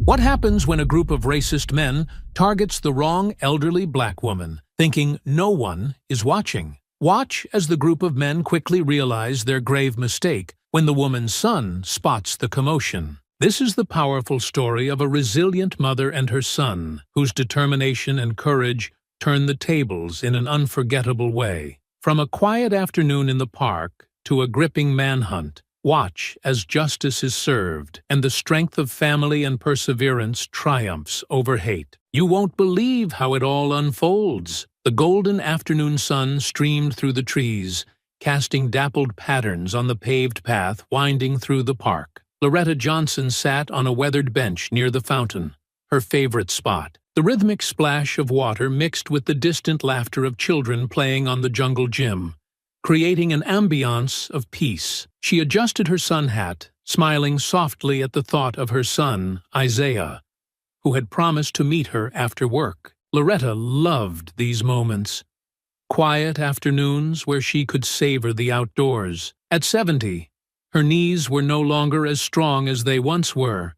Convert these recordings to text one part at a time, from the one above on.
What happens when a group of racist men targets the wrong elderly black woman, thinking no one is watching? Watch as the group of men quickly realize their grave mistake when the woman's son spots the commotion. This is the powerful story of a resilient mother and her son, whose determination and courage turn the tables in an unforgettable way. From a quiet afternoon in the park to a gripping manhunt, watch as justice is served and the strength of family and perseverance triumphs over hate. You won't believe how it all unfolds. The golden afternoon sun streamed through the trees, casting dappled patterns on the paved path winding through the park. Loretta Johnson sat on a weathered bench near the fountain, her favorite spot. The rhythmic splash of water mixed with the distant laughter of children playing on the jungle gym, creating an ambiance of peace. She adjusted her sun hat, smiling softly at the thought of her son, Isaiah, who had promised to meet her after work. Loretta loved these moments. Quiet afternoons where she could savor the outdoors. At 70, her knees were no longer as strong as they once were,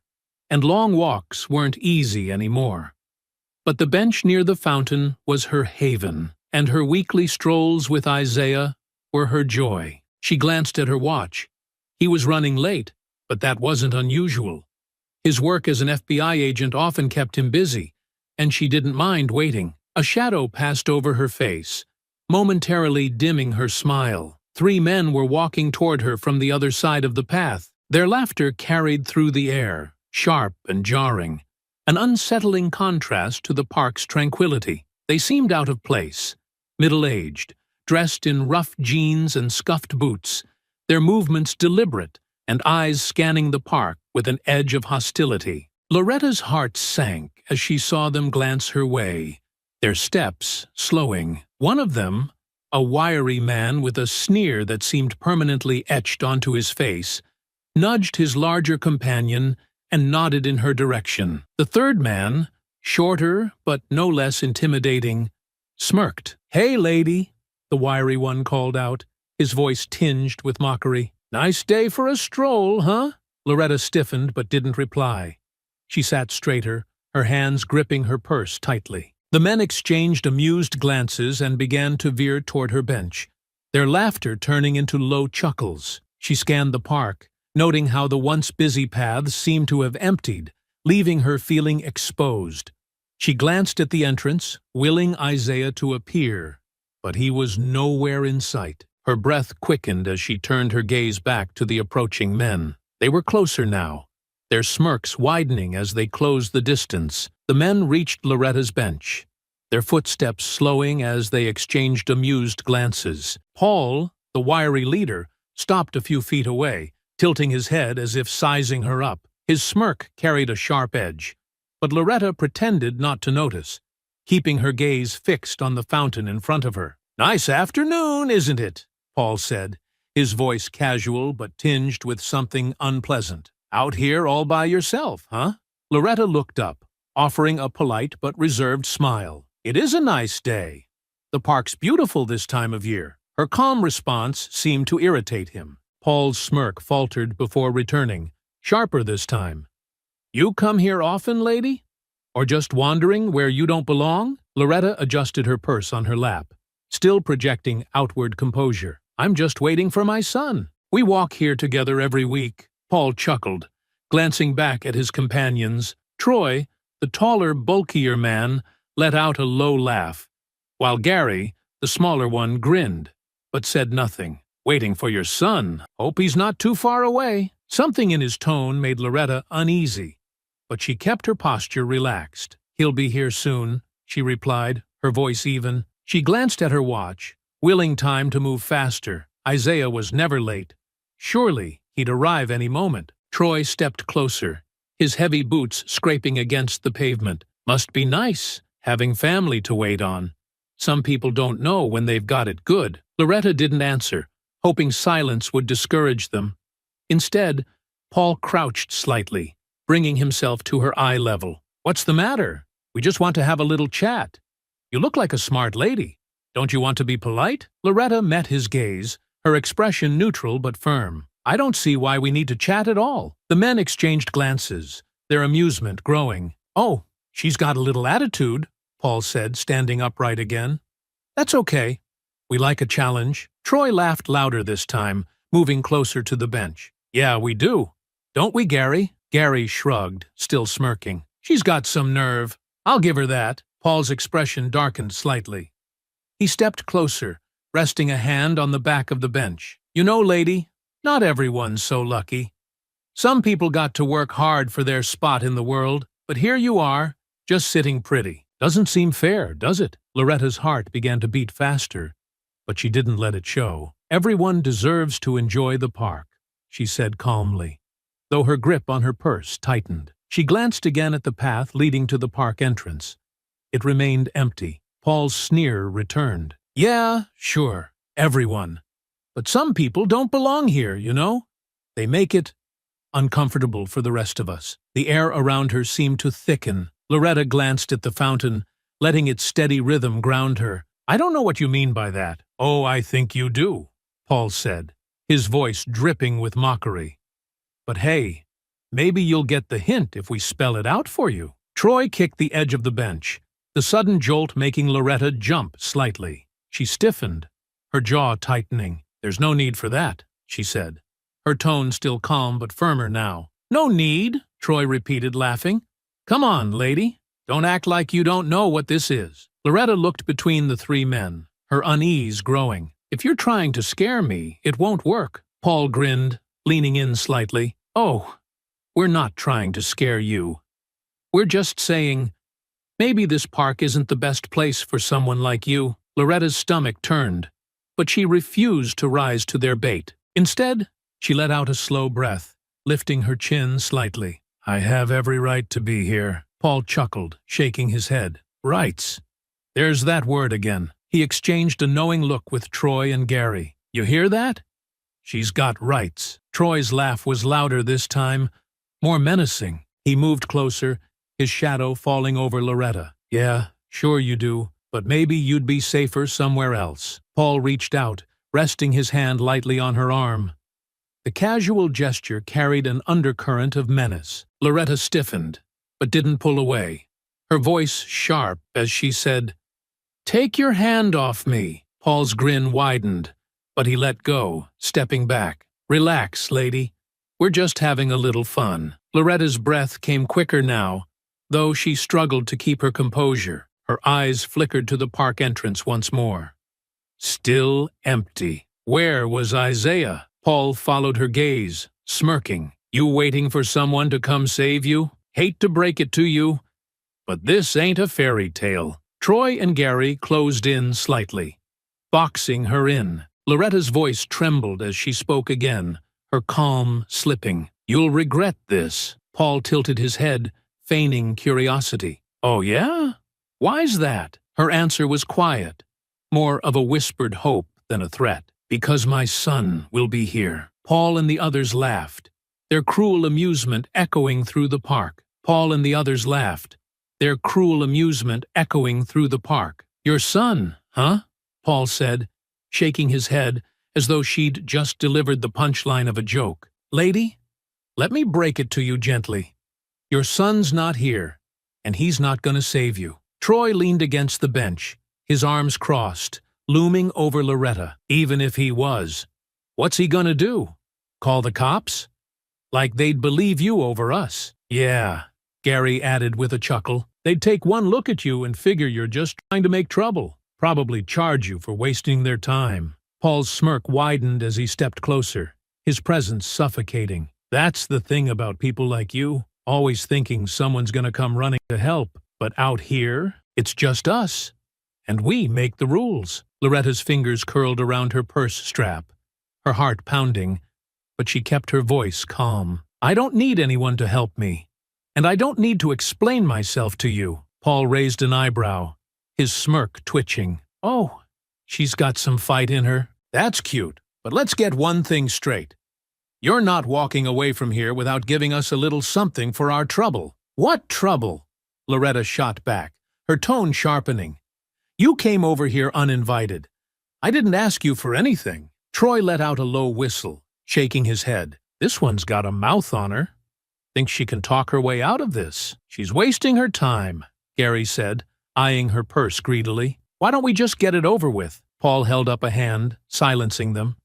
and long walks weren't easy anymore. But the bench near the fountain was her haven, and her weekly strolls with Isaiah were her joy. She glanced at her watch. He was running late, but that wasn't unusual. His work as an FBI agent often kept him busy, and she didn't mind waiting. A shadow passed over her face, momentarily dimming her smile. 3 men were walking toward her from the other side of the path. Their laughter carried through the air, sharp and jarring, an unsettling contrast to the park's tranquility. They seemed out of place, middle-aged, dressed in rough jeans and scuffed boots, their movements deliberate and eyes scanning the park with an edge of hostility. Loretta's heart sank as she saw them glance her way, their steps slowing. One of them, a wiry man with a sneer that seemed permanently etched onto his face, nudged his larger companion and nodded in her direction. The third man, shorter but no less intimidating, smirked. "Hey, lady," the wiry one called out, his voice tinged with mockery. "Nice day for a stroll, huh?" Loretta stiffened but didn't reply. She sat straighter, her hands gripping her purse tightly. The men exchanged amused glances and began to veer toward her bench, their laughter turning into low chuckles. She scanned the park, noting how the once busy paths seemed to have emptied, leaving her feeling exposed. She glanced at the entrance, willing Isaiah to appear, but he was nowhere in sight. Her breath quickened as she turned her gaze back to the approaching men. They were closer now, their smirks widening as they closed the distance. The men reached Loretta's bench, their footsteps slowing as they exchanged amused glances. Paul, the wiry leader, stopped a few feet away, tilting his head as if sizing her up. His smirk carried a sharp edge, but Loretta pretended not to notice, keeping her gaze fixed on the fountain in front of her. "Nice afternoon, isn't it?" Paul said, his voice casual but tinged with something unpleasant. "Out here all by yourself, huh?" Loretta looked up, offering a polite but reserved smile. "It is a nice day. The park's beautiful this time of year." Her calm response seemed to irritate him. Paul's smirk faltered before returning, sharper this time. "You come here often, lady? Or just wandering where you don't belong?" Loretta adjusted her purse on her lap, still projecting outward composure. "I'm just waiting for my son. We walk here together every week." Paul chuckled, glancing back at his companions. Troy, the taller, bulkier man, let out a low laugh, while Gary, the smaller one, grinned, but said nothing. "Waiting for your son. Hope he's not too far away." Something in his tone made Loretta uneasy, but she kept her posture relaxed. "He'll be here soon," she replied, her voice even. She glanced at her watch, willing time to move faster. Isaiah was never late. Surely he'd arrive any moment. Troy stepped closer, his heavy boots scraping against the pavement. "Must be nice, having family to wait on. Some people don't know when they've got it good." Loretta didn't answer, hoping silence would discourage them. Instead, Paul crouched slightly, bringing himself to her eye level. "What's the matter? We just want to have a little chat. You look like a smart lady. Don't you want to be polite?" Loretta met his gaze, her expression neutral but firm. "I don't see why we need to chat at all." The men exchanged glances, their amusement growing. "Oh, she's got a little attitude," Paul said, standing upright again. "That's okay. We like a challenge." Troy laughed louder this time, moving closer to the bench. "Yeah, we do. Don't we, Gary?" Gary shrugged, still smirking. "She's got some nerve. I'll give her that." Paul's expression darkened slightly. He stepped closer, resting a hand on the back of the bench. "You know, lady, not everyone's so lucky. Some people got to work hard for their spot in the world, but here you are, just sitting pretty. Doesn't seem fair, does it?" Loretta's heart began to beat faster, but she didn't let it show. "Everyone deserves to enjoy the park," she said calmly, though her grip on her purse tightened. She glanced again at the path leading to the park entrance. It remained empty. Paul's sneer returned. "Yeah, sure, everyone. But some people don't belong here, you know? They make it uncomfortable for the rest of us." The air around her seemed to thicken. Loretta glanced at the fountain, letting its steady rhythm ground her. "I don't know what you mean by that." "Oh, I think you do," Paul said, his voice dripping with mockery. "But hey, maybe you'll get the hint if we spell it out for you." Troy kicked the edge of the bench, the sudden jolt making Loretta jump slightly. She stiffened, her jaw tightening. "There's no need for that," she said, her tone still calm but firmer now. "No need," Troy repeated, laughing. "Come on, lady. Don't act like you don't know what this is." Loretta looked between the three men, her unease growing. "If you're trying to scare me, it won't work." Paul grinned, leaning in slightly. "Oh, we're not trying to scare you. We're just saying, maybe this park isn't the best place for someone like you." Loretta's stomach turned, but she refused to rise to their bait. Instead, she let out a slow breath, lifting her chin slightly. "I have every right to be here," Paul chuckled, shaking his head. "Rights. There's that word again." He exchanged a knowing look with Troy and Gary. "You hear that? She's got rights." Troy's laugh was louder this time, more menacing. He moved closer, his shadow falling over Loretta. "Yeah, sure you do, but maybe you'd be safer somewhere else." Paul reached out, resting his hand lightly on her arm. The casual gesture carried an undercurrent of menace. Loretta stiffened, but didn't pull away, her voice sharp as she said, "Take your hand off me." Paul's grin widened, but he let go, stepping back. "Relax, lady. We're just having a little fun." Loretta's breath came quicker now, though she struggled to keep her composure. Her eyes flickered to the park entrance once more. Still empty. Where was Isaiah? Paul followed her gaze, smirking. "You waiting for someone to come save you? Hate to break it to you, but this ain't a fairy tale." Troy and Gary closed in slightly, boxing her in. Loretta's voice trembled as she spoke again, her calm slipping. "You'll regret this." Paul tilted his head, feigning curiosity. "Oh, yeah? Why's that?" Her answer was quiet, more of a whispered hope than a threat. "Because my son will be here." Paul and the others laughed, their cruel amusement echoing through the park. Paul and the others laughed, their cruel amusement echoing through the park. "Your son, huh?" Paul said, shaking his head as though she'd just delivered the punchline of a joke. "Lady, let me break it to you gently. Your son's not here, and he's not going to save you." Troy leaned against the bench, his arms crossed, looming over Loretta. "Even if he was, what's he gonna do? Call the cops? Like they'd believe you over us." "Yeah," Gary added with a chuckle. "They'd take one look at you and figure you're just trying to make trouble. Probably charge you for wasting their time." Paul's smirk widened as he stepped closer, his presence suffocating. "That's the thing about people like you, always thinking someone's gonna come running to help. But out here, it's just us, and we make the rules." Loretta's fingers curled around her purse strap, her heart pounding, but she kept her voice calm. "I don't need anyone to help me, and I don't need to explain myself to you." Paul raised an eyebrow, his smirk twitching. "Oh, she's got some fight in her. That's cute, but let's get one thing straight. You're not walking away from here without giving us a little something for our trouble." "What trouble?" Loretta shot back, her tone sharpening. "You came over here uninvited. I didn't ask you for anything." Troy let out a low whistle, shaking his head. "This one's got a mouth on her." Thinks she can talk her way out of this. She's wasting her time, Gary said, eyeing her purse greedily. Why don't we just get it over with? Paul held up a hand, silencing them.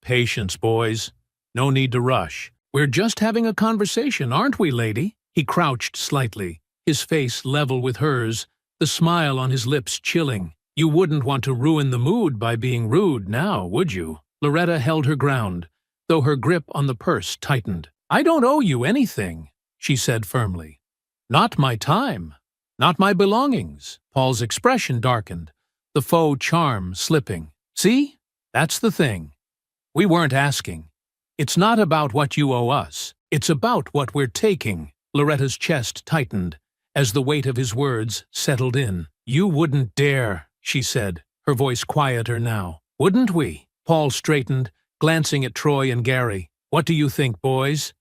Patience, boys. No need to rush. We're just having a conversation, aren't we, lady? He crouched slightly, his face level with hers, the smile on his lips chilling. You wouldn't want to ruin the mood by being rude now, would you? Loretta held her ground, though her grip on the purse tightened. I don't owe you anything, she said firmly. Not my time. Not my belongings. Paul's expression darkened, the faux charm slipping. See? That's the thing. We weren't asking. It's not about what you owe us. It's about what we're taking. Loretta's chest tightened as the weight of his words settled in. You wouldn't dare, she said, her voice quieter now. Wouldn't we? Paul straightened, glancing at Troy and Gary. What do you think, boys?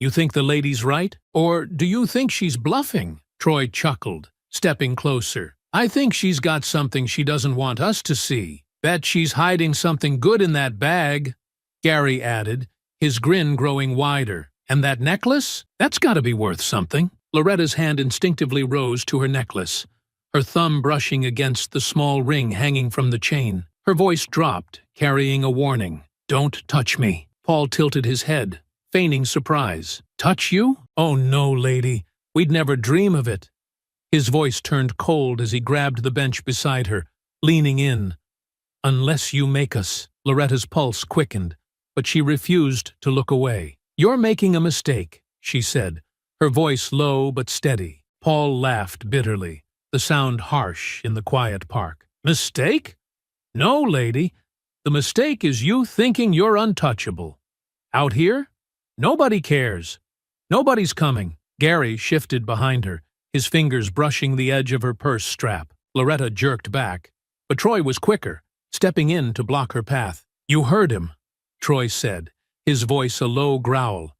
You think the lady's right? Or do you think she's bluffing? Troy chuckled, stepping closer. I think she's got something she doesn't want us to see. Bet she's hiding something good in that bag, Gary added, his grin growing wider. And that necklace? That's got to be worth something. Loretta's hand instinctively rose to her necklace, her thumb brushing against the small ring hanging from the chain. Her voice dropped, carrying a warning. Don't touch me. Paul tilted his head, feigning surprise. Touch you? Oh no, lady. We'd never dream of it. His voice turned cold as he grabbed the bench beside her, leaning in. Unless you make us. Loretta's pulse quickened, but she refused to look away. You're making a mistake, she said, her voice low but steady. Paul laughed bitterly, the sound harsh in the quiet park. Mistake? No, lady. The mistake is you thinking you're untouchable. Out here? Nobody cares. Nobody's coming. Gary shifted behind her, his fingers brushing the edge of her purse strap. Loretta jerked back, but Troy was quicker, stepping in to block her path. You heard him, Troy said, his voice a low growl.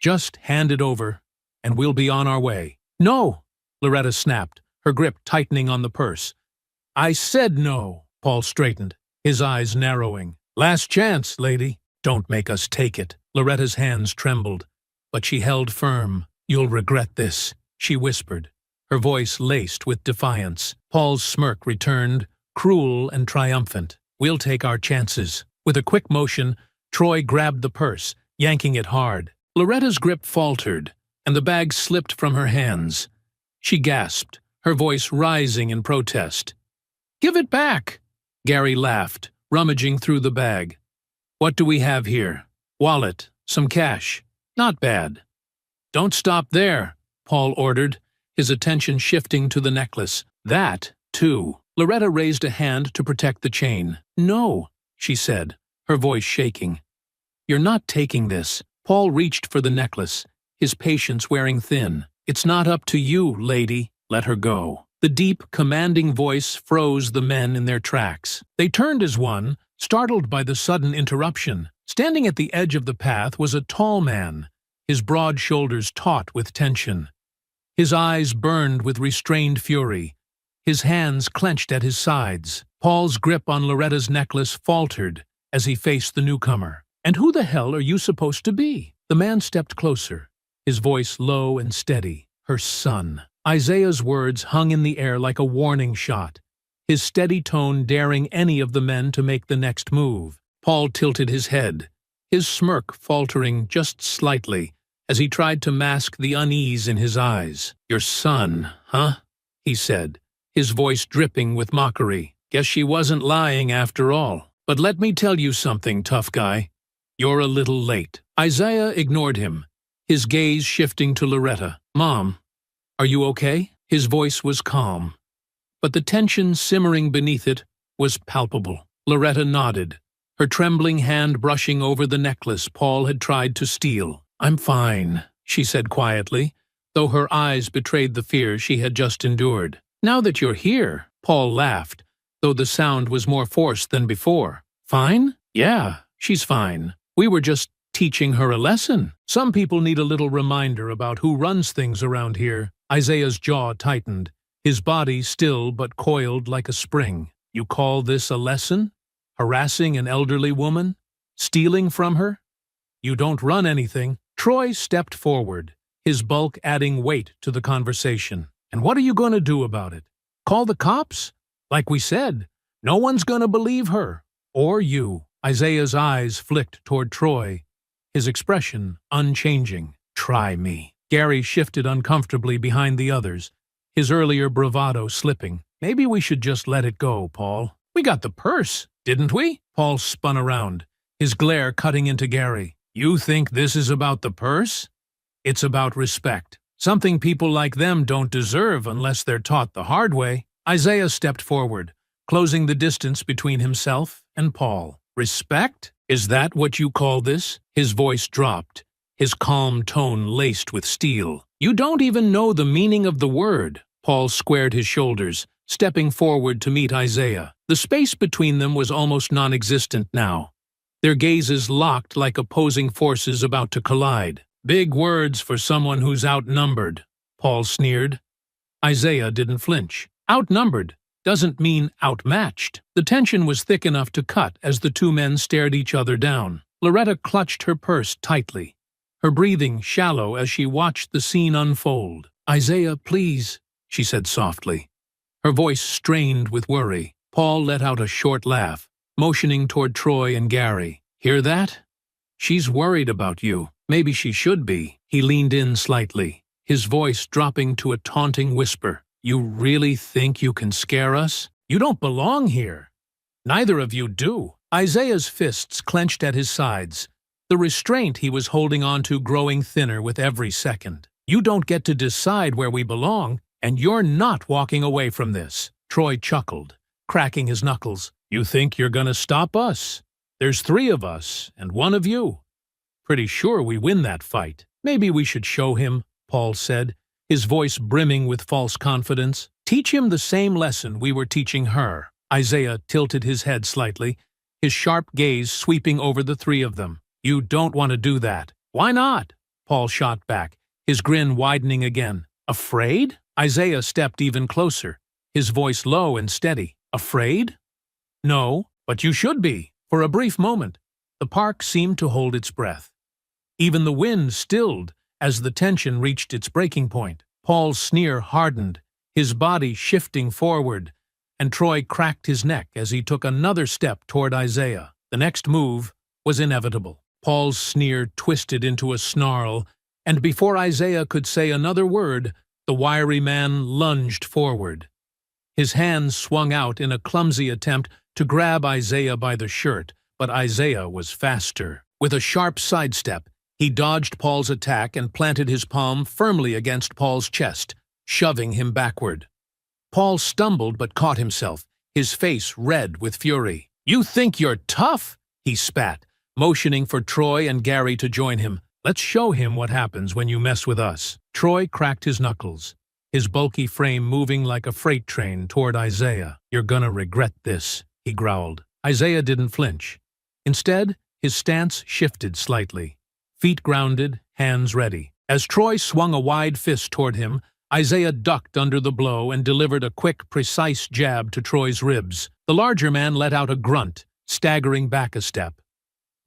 Just hand it over, and we'll be on our way. No, Loretta snapped, her grip tightening on the purse. I said no. Paul straightened, his eyes narrowing. Last chance, lady. Don't make us take it. Loretta's hands trembled, but she held firm. You'll regret this, she whispered, her voice laced with defiance. Paul's smirk returned, cruel and triumphant. We'll take our chances. With a quick motion, Troy grabbed the purse, yanking it hard. Loretta's grip faltered, and the bag slipped from her hands. She gasped, her voice rising in protest. Give it back! Gary laughed, rummaging through the bag. What do we have here? Wallet, some cash. Not bad. Don't stop there, Paul ordered, his attention shifting to the necklace. That, too. Loretta raised a hand to protect the chain. No, she said, her voice shaking. You're not taking this. Paul reached for the necklace, his patience wearing thin. It's not up to you, lady. Let her go. The deep, commanding voice froze the men in their tracks. They turned as one, startled by the sudden interruption. Standing at the edge of the path was a tall man, his broad shoulders taut with tension. His eyes burned with restrained fury, his hands clenched at his sides. Paul's grip on Loretta's necklace faltered as he faced the newcomer. And who the hell are you supposed to be? The man stepped closer, his voice low and steady. Her son. Isaiah's words hung in the air like a warning shot, his steady tone daring any of the men to make the next move. Paul tilted his head, his smirk faltering just slightly as he tried to mask the unease in his eyes. Your son, huh? He said, his voice dripping with mockery. Guess she wasn't lying after all. But let me tell you something, tough guy. You're a little late. Isaiah ignored him, his gaze shifting to Loretta. Mom, are you okay? His voice was calm, but the tension simmering beneath it was palpable. Loretta nodded, her trembling hand brushing over the necklace Paul had tried to steal. I'm fine, she said quietly, though her eyes betrayed the fear she had just endured. Now that you're here, Paul laughed, though the sound was more forced than before. Fine? Yeah, she's fine. We were just teaching her a lesson. Some people need a little reminder about who runs things around here. Isaiah's jaw tightened, his body still but coiled like a spring. You call this a lesson? Harassing an elderly woman? Stealing from her? You don't run anything. Troy stepped forward, his bulk adding weight to the conversation. "And what are you going to do about it? Call the cops? Like we said, no one's going to believe her. Or you." Isaiah's eyes flicked toward Troy, his expression unchanging. "Try me." Gary shifted uncomfortably behind the others, his earlier bravado slipping. "Maybe we should just let it go, Paul. We got the purse, didn't we?" Paul spun around, his glare cutting into Gary. "You think this is about the purse? It's about respect. Something people like them don't deserve unless they're taught the hard way." Isaiah stepped forward, closing the distance between himself and Paul. "Respect? Is that what you call this?" His voice dropped, his calm tone laced with steel. "You don't even know the meaning of the word." Paul squared his shoulders, stepping forward to meet Isaiah. The space between them was almost non-existent now, their gazes locked like opposing forces about to collide. "Big words for someone who's outnumbered," Paul sneered. Isaiah didn't flinch. Outnumbered doesn't mean outmatched. The tension was thick enough to cut as the two men stared each other down. Loretta clutched her purse tightly, her breathing shallow as she watched the scene unfold. "Isaiah, please," she said softly, her voice strained with worry. Paul let out a short laugh, motioning toward Troy and Gary. "Hear that? She's worried about you. Maybe she should be." He leaned in slightly, his voice dropping to a taunting whisper. "You really think you can scare us? You don't belong here. Neither of you do." Isaiah's fists clenched at his sides, the restraint he was holding on to growing thinner with every second. "You don't get to decide where we belong, and you're not walking away from this." Troy chuckled, cracking his knuckles. "You think you're gonna stop us? There's 3 of us, and 1 of you. Pretty sure we win that fight." "Maybe we should show him," Paul said, his voice brimming with false confidence. "Teach him the same lesson we were teaching her." Isaiah tilted his head slightly, his sharp gaze sweeping over the 3 of them. "You don't want to do that." "Why not?" Paul shot back, his grin widening again. "Afraid?" Isaiah stepped even closer, his voice low and steady. "Afraid? No, but you should be." For a brief moment, the park seemed to hold its breath. Even the wind stilled as the tension reached its breaking point. Paul's sneer hardened, his body shifting forward, and Troy cracked his neck as he took another step toward Isaiah. The next move was inevitable. Paul's sneer twisted into a snarl, and before Isaiah could say another word, the wiry man lunged forward. His hands swung out in a clumsy attempt to grab Isaiah by the shirt, but Isaiah was faster. With a sharp sidestep, he dodged Paul's attack and planted his palm firmly against Paul's chest, shoving him backward. Paul stumbled but caught himself, his face red with fury. "You think you're tough?" he spat, motioning for Troy and Gary to join him. "Let's show him what happens when you mess with us." Troy cracked his knuckles, his bulky frame moving like a freight train toward Isaiah. "You're gonna regret this," he growled. Isaiah didn't flinch. Instead, his stance shifted slightly, feet grounded, hands ready. As Troy swung a wide fist toward him, Isaiah ducked under the blow and delivered a quick, precise jab to Troy's ribs. The larger man let out a grunt, staggering back a step.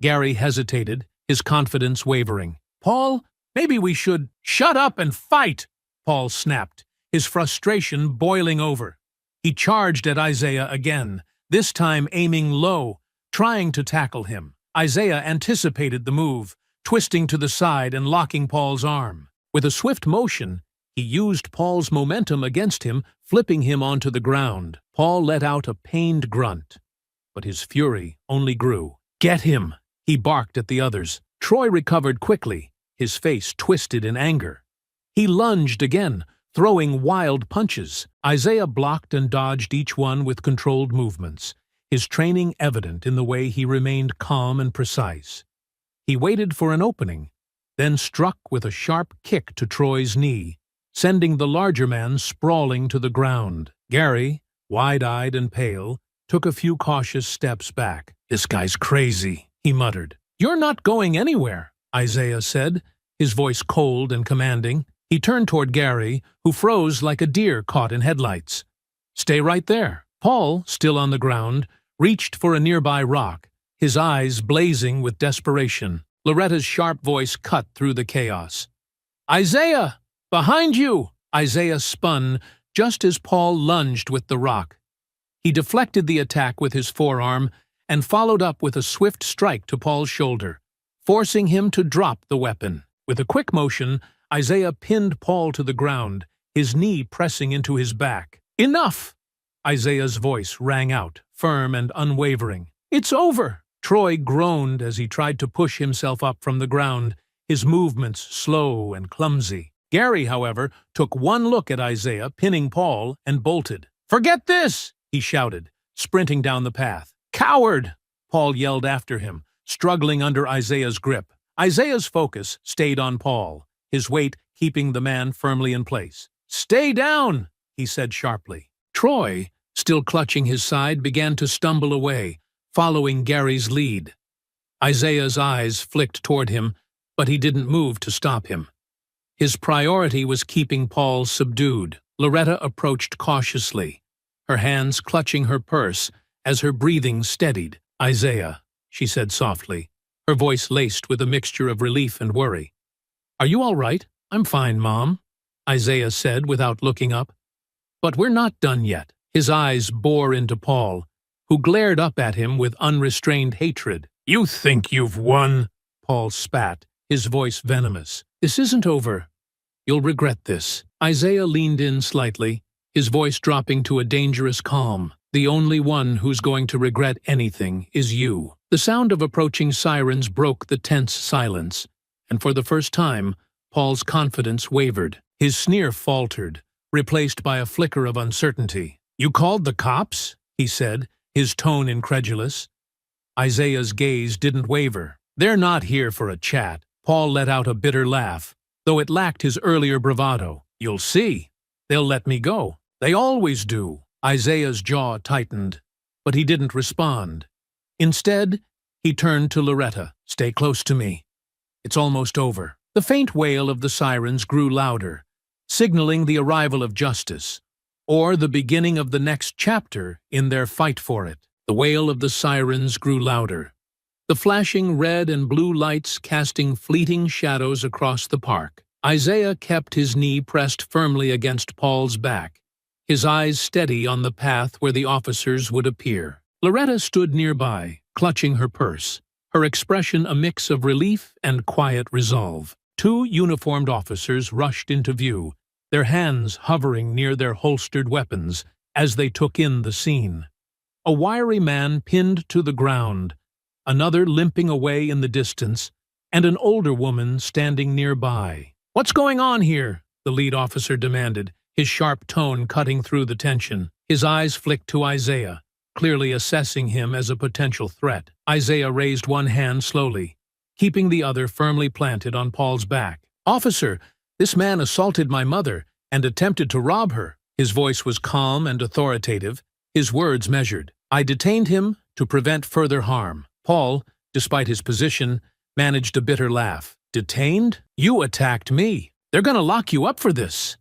Gary hesitated, his confidence wavering. "Paul, maybe we should—" "Shut up and fight!" Paul snapped, his frustration boiling over. He charged at Isaiah again, this time aiming low, trying to tackle him. Isaiah anticipated the move, twisting to the side and locking Paul's arm. With a swift motion, he used Paul's momentum against him, flipping him onto the ground. Paul let out a pained grunt, but his fury only grew. "Get him!" he barked at the others. Troy recovered quickly, his face twisted in anger. He lunged again, throwing wild punches. Isaiah blocked and dodged each one with controlled movements, his training evident in the way he remained calm and precise. He waited for an opening, then struck with a sharp kick to Troy's knee, sending the larger man sprawling to the ground. Gary, wide-eyed and pale, took a few cautious steps back. "This guy's crazy," he muttered. "You're not going anywhere," Isaiah said, his voice cold and commanding. He turned toward Gary, who froze like a deer caught in headlights. "Stay right there." Paul, still on the ground, reached for a nearby rock, his eyes blazing with desperation. Loretta's sharp voice cut through the chaos. "Isaiah! Behind you!" Isaiah spun just as Paul lunged with the rock. He deflected the attack with his forearm and followed up with a swift strike to Paul's shoulder, forcing him to drop the weapon. With a quick motion, Isaiah pinned Paul to the ground, his knee pressing into his back. "Enough!" Isaiah's voice rang out, firm and unwavering. "It's over!" Troy groaned as he tried to push himself up from the ground, his movements slow and clumsy. Gary, however, took one look at Isaiah pinning Paul and bolted. "Forget this!" he shouted, sprinting down the path. "Coward!" Paul yelled after him, struggling under Isaiah's grip. Isaiah's focus stayed on Paul, his weight keeping the man firmly in place. "Stay down!" he said sharply. Troy, still clutching his side, began to stumble away, following Gary's lead. Isaiah's eyes flicked toward him, but he didn't move to stop him. His priority was keeping Paul subdued. Loretta approached cautiously, her hands clutching her purse as her breathing steadied. "Isaiah," she said softly, her voice laced with a mixture of relief and worry. "Are you all right?" "I'm fine, Mom," Isaiah said without looking up. "But we're not done yet." His eyes bore into Paul, who glared up at him with unrestrained hatred. "You think you've won?" Paul spat, his voice venomous. "This isn't over. You'll regret this." Isaiah leaned in slightly, his voice dropping to a dangerous calm. "The only one who's going to regret anything is you." The sound of approaching sirens broke the tense silence, and for the first time, Paul's confidence wavered. His sneer faltered, replaced by a flicker of uncertainty. "You called the cops?" he said, his tone incredulous. Isaiah's gaze didn't waver. "They're not here for a chat." Paul let out a bitter laugh, though it lacked his earlier bravado. "You'll see. They'll let me go. They always do." Isaiah's jaw tightened, but he didn't respond. Instead, he turned to Loretta. "Stay close to me. It's almost over." The faint wail of the sirens grew louder, signaling the arrival of justice, or the beginning of the next chapter in their fight for it. The wail of the sirens grew louder, the flashing red and blue lights casting fleeting shadows across the park. Isaiah kept his knee pressed firmly against Paul's back, his eyes steady on the path where the officers would appear. Loretta stood nearby, clutching her purse, her expression a mix of relief and quiet resolve. Two uniformed officers rushed into view, their hands hovering near their holstered weapons as they took in the scene. A wiry man pinned to the ground, another limping away in the distance, and an older woman standing nearby. "What's going on here?" the lead officer demanded, his sharp tone cutting through the tension. His eyes flicked to Isaiah, clearly assessing him as a potential threat. Isaiah raised one hand slowly, keeping the other firmly planted on Paul's back. "Officer, this man assaulted my mother and attempted to rob her." His voice was calm and authoritative, his words measured. "I detained him to prevent further harm." Paul, despite his position, managed a bitter laugh. "Detained? You attacked me. They're going to lock you up for this."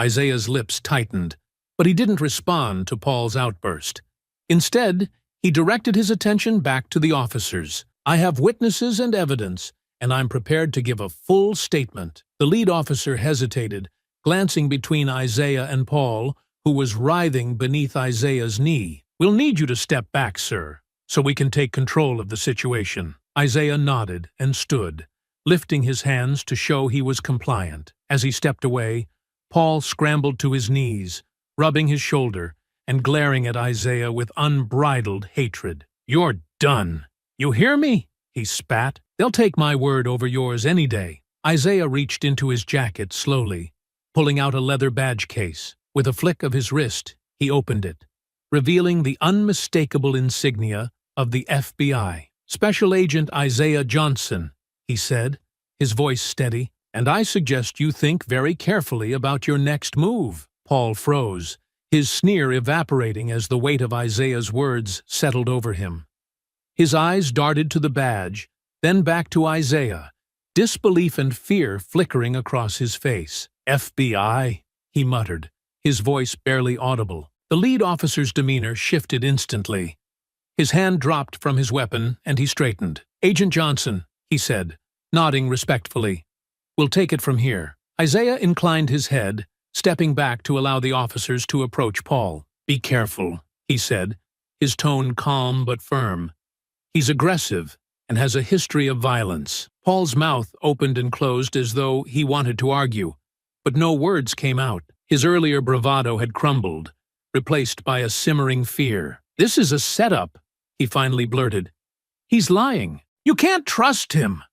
Isaiah's lips tightened, but he didn't respond to Paul's outburst. Instead, he directed his attention back to the officers. "I have witnesses and evidence, and I'm prepared to give a full statement." The lead officer hesitated, glancing between Isaiah and Paul, who was writhing beneath Isaiah's knee. "We'll need you to step back, sir, so we can take control of the situation." Isaiah nodded and stood, lifting his hands to show he was compliant. As he stepped away, Paul scrambled to his knees, rubbing his shoulder and glaring at Isaiah with unbridled hatred. "You're done. You hear me?" he spat. "They'll take my word over yours any day." Isaiah reached into his jacket slowly, pulling out a leather badge case. With a flick of his wrist, he opened it, revealing the unmistakable insignia of the FBI. "Special Agent Isaiah Johnson," he said, his voice steady, "and I suggest you think very carefully about your next move." Paul froze, his sneer evaporating as the weight of Isaiah's words settled over him. His eyes darted to the badge, then back to Isaiah, disbelief and fear flickering across his face. "FBI?" he muttered, his voice barely audible. The lead officer's demeanor shifted instantly. His hand dropped from his weapon, and he straightened. "Agent Johnson," he said, nodding respectfully. We'll take it from here. Isaiah inclined his head, stepping back to allow the officers to approach Paul. Be careful, he said, his tone calm but firm. He's aggressive and has a history of violence. Paul's mouth opened and closed as though he wanted to argue, but no words came out. His earlier bravado had crumbled, replaced by a simmering fear. This is a setup, he finally blurted. He's lying. You can't trust him.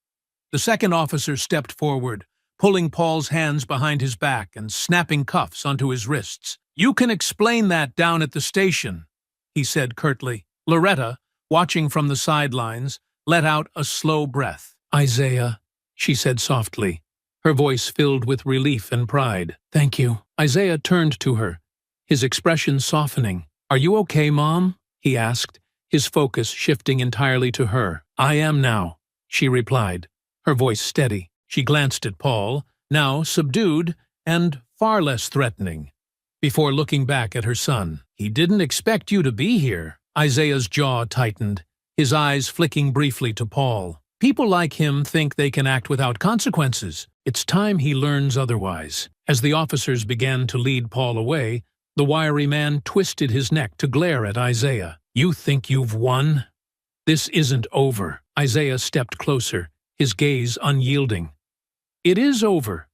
The second officer stepped forward, pulling Paul's hands behind his back and snapping cuffs onto his wrists. You can explain that down at the station, he said curtly. Loretta, watching from the sidelines, let out a slow breath. Isaiah, she said softly, her voice filled with relief and pride. Thank you. Isaiah turned to her, his expression softening. Are you okay, Mom? He asked, his focus shifting entirely to her. I am now, she replied, her voice steady. She glanced at Paul, now subdued and far less threatening, before looking back at her son. He didn't expect you to be here. Isaiah's jaw tightened, his eyes flicking briefly to Paul. People like him think they can act without consequences. It's time he learns otherwise. As the officers began to lead Paul away, the wiry man twisted his neck to glare at Isaiah. You think you've won? This isn't over. Isaiah stepped closer, his gaze unyielding. It is over.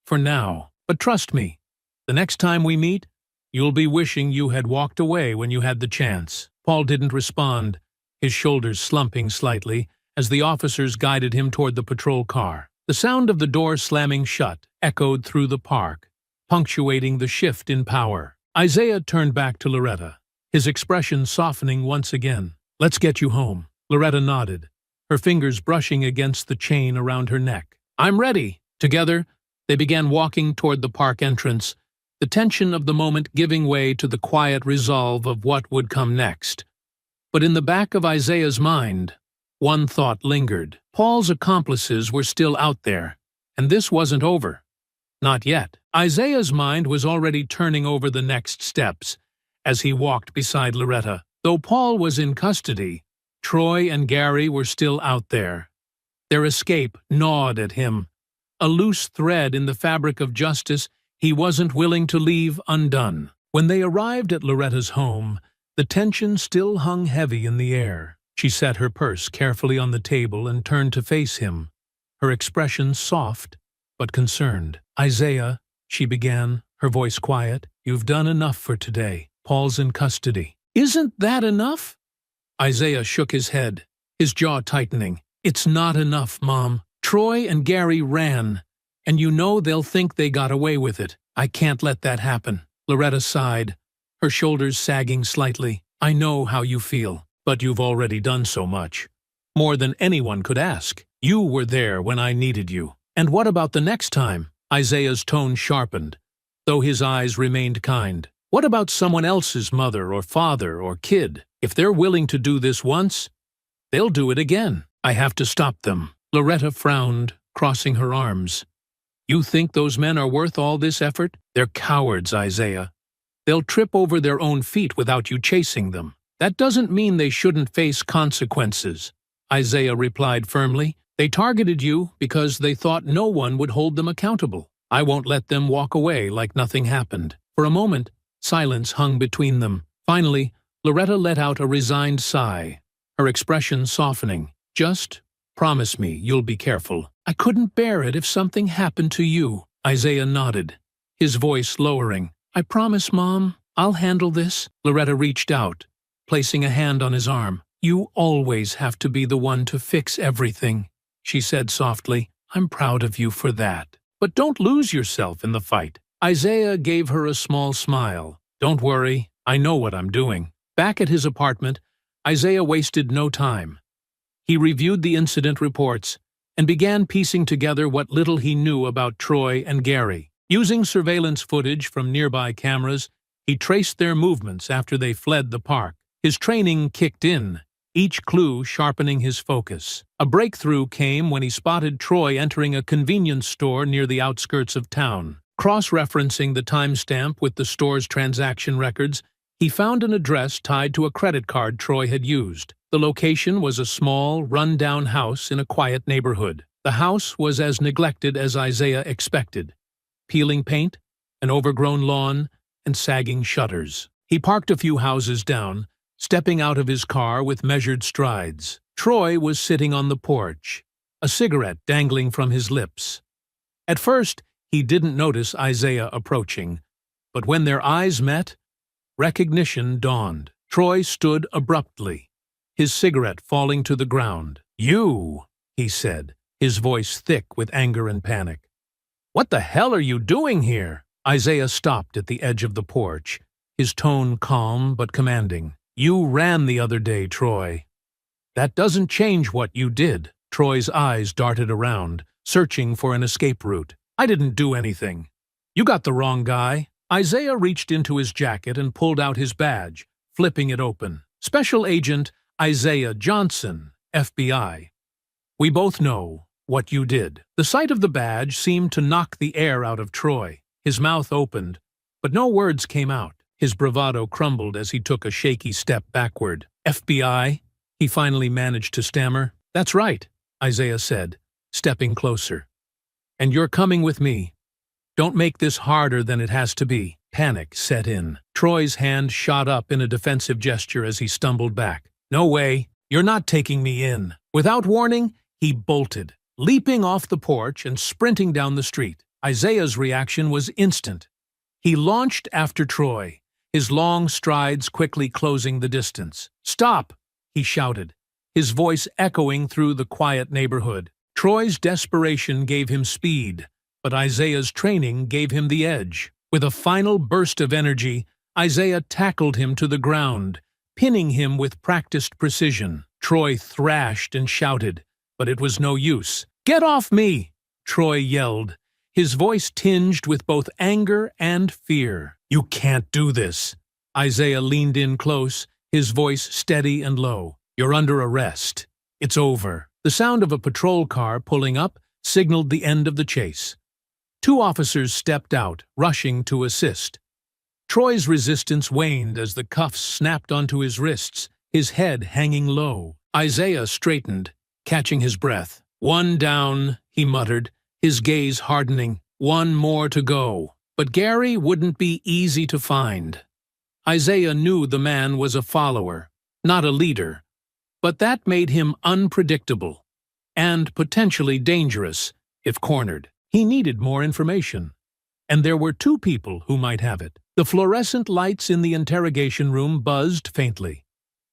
For now. But trust me, the next time we meet, you'll be wishing you had walked away when you had the chance. Paul didn't respond, his shoulders slumping slightly as the officers guided him toward the patrol car. The sound of the door slamming shut echoed through the park, punctuating the shift in power. Isaiah turned back to Loretta, his expression softening once again. Let's get you home. Loretta nodded, her fingers brushing against the chain around her neck. I'm ready. Together, they began walking toward the park entrance, the tension of the moment giving way to the quiet resolve of what would come next. But in the back of Isaiah's mind, one thought lingered. Paul's accomplices were still out there, and this wasn't over. Not yet. Isaiah's mind was already turning over the next steps as he walked beside Loretta. Though Paul was in custody, Troy and Gary were still out there. Their escape gnawed at him, a loose thread in the fabric of justice he wasn't willing to leave undone. When they arrived at Loretta's home, the tension still hung heavy in the air. She set her purse carefully on the table and turned to face him, her expression soft but concerned. Isaiah, she began, her voice quiet, you've done enough for today. Paul's in custody. Isn't that enough? Isaiah shook his head, his jaw tightening. It's not enough, Mom. Troy and Gary ran, and you know they'll think they got away with it. I can't let that happen. Loretta sighed, her shoulders sagging slightly. I know how you feel, but you've already done so much. More than anyone could ask. You were there when I needed you. And what about the next time? Isaiah's tone sharpened, though his eyes remained kind. What about someone else's mother or father or kid? If they're willing to do this once, they'll do it again. I have to stop them. Loretta frowned, crossing her arms. You think those men are worth all this effort? They're cowards, Isaiah. They'll trip over their own feet without you chasing them. That doesn't mean they shouldn't face consequences, Isaiah replied firmly. They targeted you because they thought no one would hold them accountable. I won't let them walk away like nothing happened. For a moment, silence hung between them. Finally, Loretta let out a resigned sigh, her expression softening. Just promise me you'll be careful. I couldn't bear it if something happened to you. Isaiah nodded, his voice lowering. I promise, Mom. I'll handle this. Loretta reached out, placing a hand on his arm. You always have to be the one to fix everything, she said softly. I'm proud of you for that. But don't lose yourself in the fight. Isaiah gave her a small smile. Don't worry, I know what I'm doing. Back at his apartment, Isaiah wasted no time. He reviewed the incident reports and began piecing together what little he knew about Troy and Gary. Using surveillance footage from nearby cameras, he traced their movements after they fled the park. His training kicked in, each clue sharpening his focus. A breakthrough came when he spotted Troy entering a convenience store near the outskirts of town. Cross-referencing the timestamp with the store's transaction records, he found an address tied to a credit card Troy had used. The location was a small, run-down house in a quiet neighborhood. The house was as neglected as Isaiah expected. Peeling paint, an overgrown lawn, and sagging shutters. He parked a few houses down, stepping out of his car with measured strides. Troy was sitting on the porch, a cigarette dangling from his lips. At first, he didn't notice Isaiah approaching, but when their eyes met, recognition dawned. Troy stood abruptly, his cigarette falling to the ground. "You," he said, his voice thick with anger and panic. "What the hell are you doing here?" Isaiah stopped at the edge of the porch, his tone calm but commanding. "You ran the other day, Troy. That doesn't change what you did." Troy's eyes darted around, searching for an escape route. "I didn't do anything. You got the wrong guy." Isaiah reached into his jacket and pulled out his badge, flipping it open. "Special Agent Isaiah Johnson, FBI. We both know what you did." The sight of the badge seemed to knock the air out of Troy. His mouth opened, but no words came out. His bravado crumbled as he took a shaky step backward. "FBI?" he finally managed to stammer. "That's right," Isaiah said, stepping closer. "And you're coming with me. Don't make this harder than it has to be." Panic set in. Troy's hand shot up in a defensive gesture as he stumbled back. "No way. You're not taking me in." Without warning, he bolted, leaping off the porch and sprinting down the street. Isaiah's reaction was instant. He launched after Troy, his long strides quickly closing the distance. "Stop!" he shouted, his voice echoing through the quiet neighborhood. Troy's desperation gave him speed, but Isaiah's training gave him the edge. With a final burst of energy, Isaiah tackled him to the ground, pinning him with practiced precision. Troy thrashed and shouted, but it was no use. "Get off me!" Troy yelled, his voice tinged with both anger and fear. "You can't do this." Isaiah leaned in close, his voice steady and low. "You're under arrest. It's over." The sound of a patrol car pulling up signaled the end of the chase. Two officers stepped out, rushing to assist. Troy's resistance waned as the cuffs snapped onto his wrists, his head hanging low. Isaiah straightened, catching his breath. "One down," he muttered, his gaze hardening. "One more to go." But Gary wouldn't be easy to find. Isaiah knew the man was a follower, not a leader, but that made him unpredictable and potentially dangerous if cornered. He needed more information, and there were two people who might have it. The fluorescent lights in the interrogation room buzzed faintly,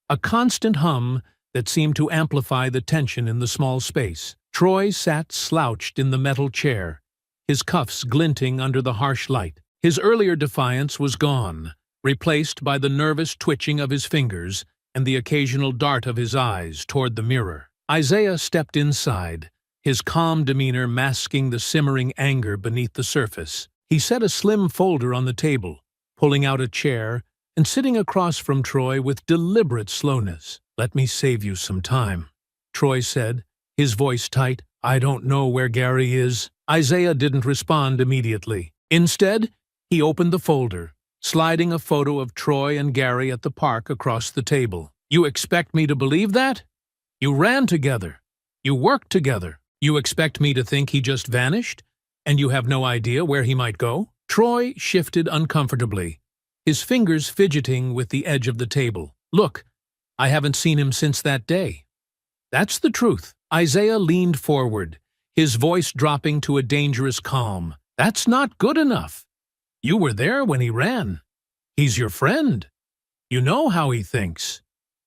a constant hum that seemed to amplify the tension in the small space. Troy sat slouched in the metal chair, his cuffs glinting under the harsh light. His earlier defiance was gone, replaced by the nervous twitching of his fingers and the occasional dart of his eyes toward the mirror. Isaiah stepped inside, his calm demeanor masking the simmering anger beneath the surface. He set a slim folder on the table, pulling out a chair and sitting across from Troy with deliberate slowness. "Let me save you some time," Troy said, his voice tight. "I don't know where Gary is." Isaiah didn't respond immediately. Instead, he opened the folder, sliding a photo of Troy and Gary at the park across the table. "You expect me to believe that? You ran together. You worked together. You expect me to think he just vanished, and you have no idea where he might go?" Troy shifted uncomfortably, his fingers fidgeting with the edge of the table. "Look, I haven't seen him since that day. That's the truth." Isaiah leaned forward, his voice dropping to a dangerous calm. "That's not good enough. You were there when he ran. He's your friend. You know how he thinks.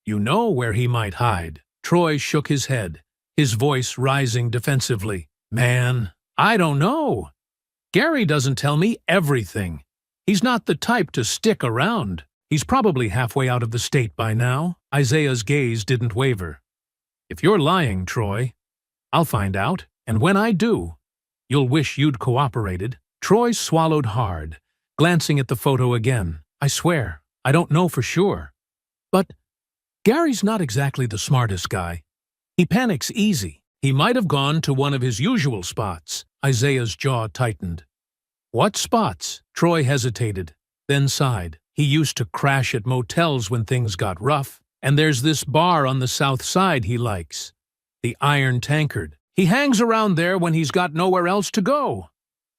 You know where he might hide." Troy shook his head, his voice rising defensively. "Man, I don't know. Gary doesn't tell me everything. He's not the type to stick around. He's probably halfway out of the state by now." Isaiah's gaze didn't waver. "If you're lying, Troy, I'll find out, and when I do, you'll wish you'd cooperated." Troy swallowed hard, glancing at the photo again. "I swear, I don't know for sure. But Gary's not exactly the smartest guy. He panics easy. He might have gone to one of his usual spots." Isaiah's jaw tightened. "What spots?" Troy hesitated, then sighed. "He used to crash at motels when things got rough. And there's this bar on the south side he likes, the Iron Tankard." He hangs around there when he's got nowhere else to go.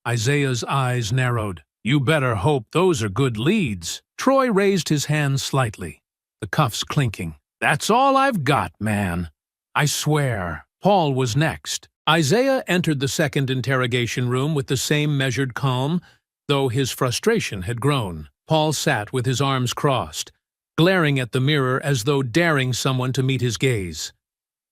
Isaiah's eyes narrowed. You better hope those are good leads. Troy raised his hand slightly, the cuffs clinking. That's all I've got, man. I swear. Paul was next. Isaiah entered the second interrogation room with the same measured calm, though his frustration had grown. Paul sat with his arms crossed, glaring at the mirror as though daring someone to meet his gaze.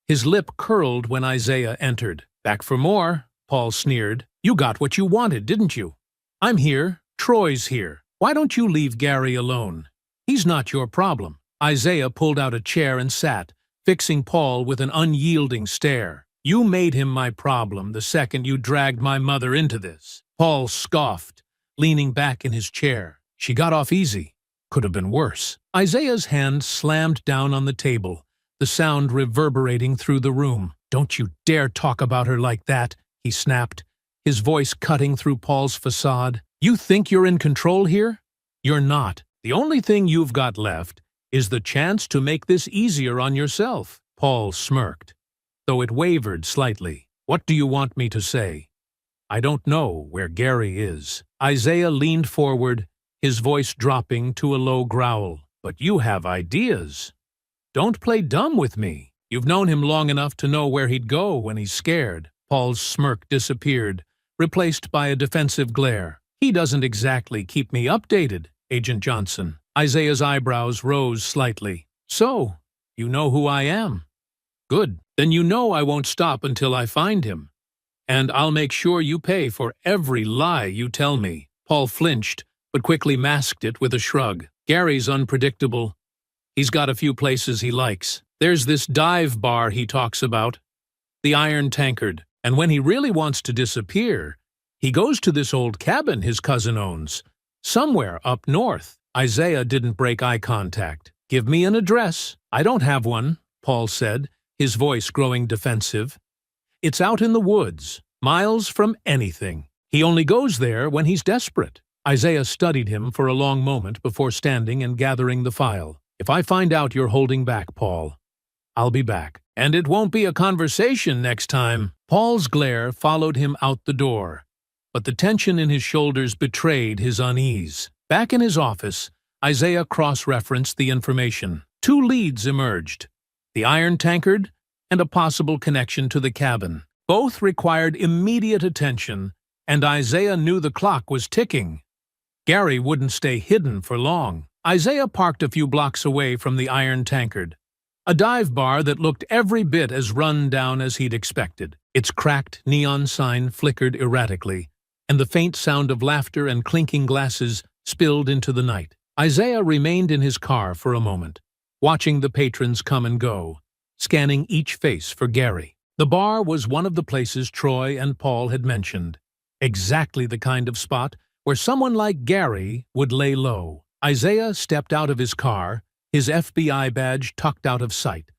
His lip curled when Isaiah entered. Back for more, Paul sneered. You got what you wanted, didn't you? I'm here. Troy's here. Why don't you leave Gary alone? He's not your problem. Isaiah pulled out a chair and sat, fixing Paul with an unyielding stare. You made him my problem the second you dragged my mother into this. Paul scoffed, leaning back in his chair. She got off easy. Could have been worse. Isaiah's hand slammed down on the table, the sound reverberating through the room. Don't you dare talk about her like that, he snapped, his voice cutting through Paul's facade. You think you're in control here? You're not. The only thing you've got left is the chance to make this easier on yourself. Paul smirked, though it wavered slightly. What do you want me to say? I don't know where Gary is. Isaiah leaned forward, his voice dropping to a low growl. But you have ideas. Don't play dumb with me. You've known him long enough to know where he'd go when he's scared. Paul's smirk disappeared, replaced by a defensive glare. He doesn't exactly keep me updated, Agent Johnson. Isaiah's eyebrows rose slightly. So, you know who I am? Good. Then you know I won't stop until I find him. And I'll make sure you pay for every lie you tell me. Paul flinched, but quickly masked it with a shrug. Gary's unpredictable. He's got a few places he likes. There's this dive bar he talks about, the Iron Tankard. And when he really wants to disappear, he goes to this old cabin his cousin owns, somewhere up north. Isaiah didn't break eye contact. Give me an address. I don't have one, Paul said, his voice growing defensive. It's out in the woods, miles from anything. He only goes there when he's desperate. Isaiah studied him for a long moment before standing and gathering the file. If I find out you're holding back, Paul, I'll be back. And it won't be a conversation next time. Paul's glare followed him out the door, but the tension in his shoulders betrayed his unease. Back in his office, Isaiah cross-referenced the information. 2 leads emerged, the Iron Tankard and a possible connection to the cabin. Both required immediate attention, and Isaiah knew the clock was ticking. Gary wouldn't stay hidden for long. Isaiah parked a few blocks away from the Iron Tankard, a dive bar that looked every bit as run down as he'd expected. Its cracked neon sign flickered erratically, and the faint sound of laughter and clinking glasses spilled into the night. Isaiah remained in his car for a moment, watching the patrons come and go, scanning each face for Gary. The bar was one of the places Troy and Paul had mentioned, exactly the kind of spot where someone like Gary would lay low. Isaiah stepped out of his car, his FBI badge tucked out of sight,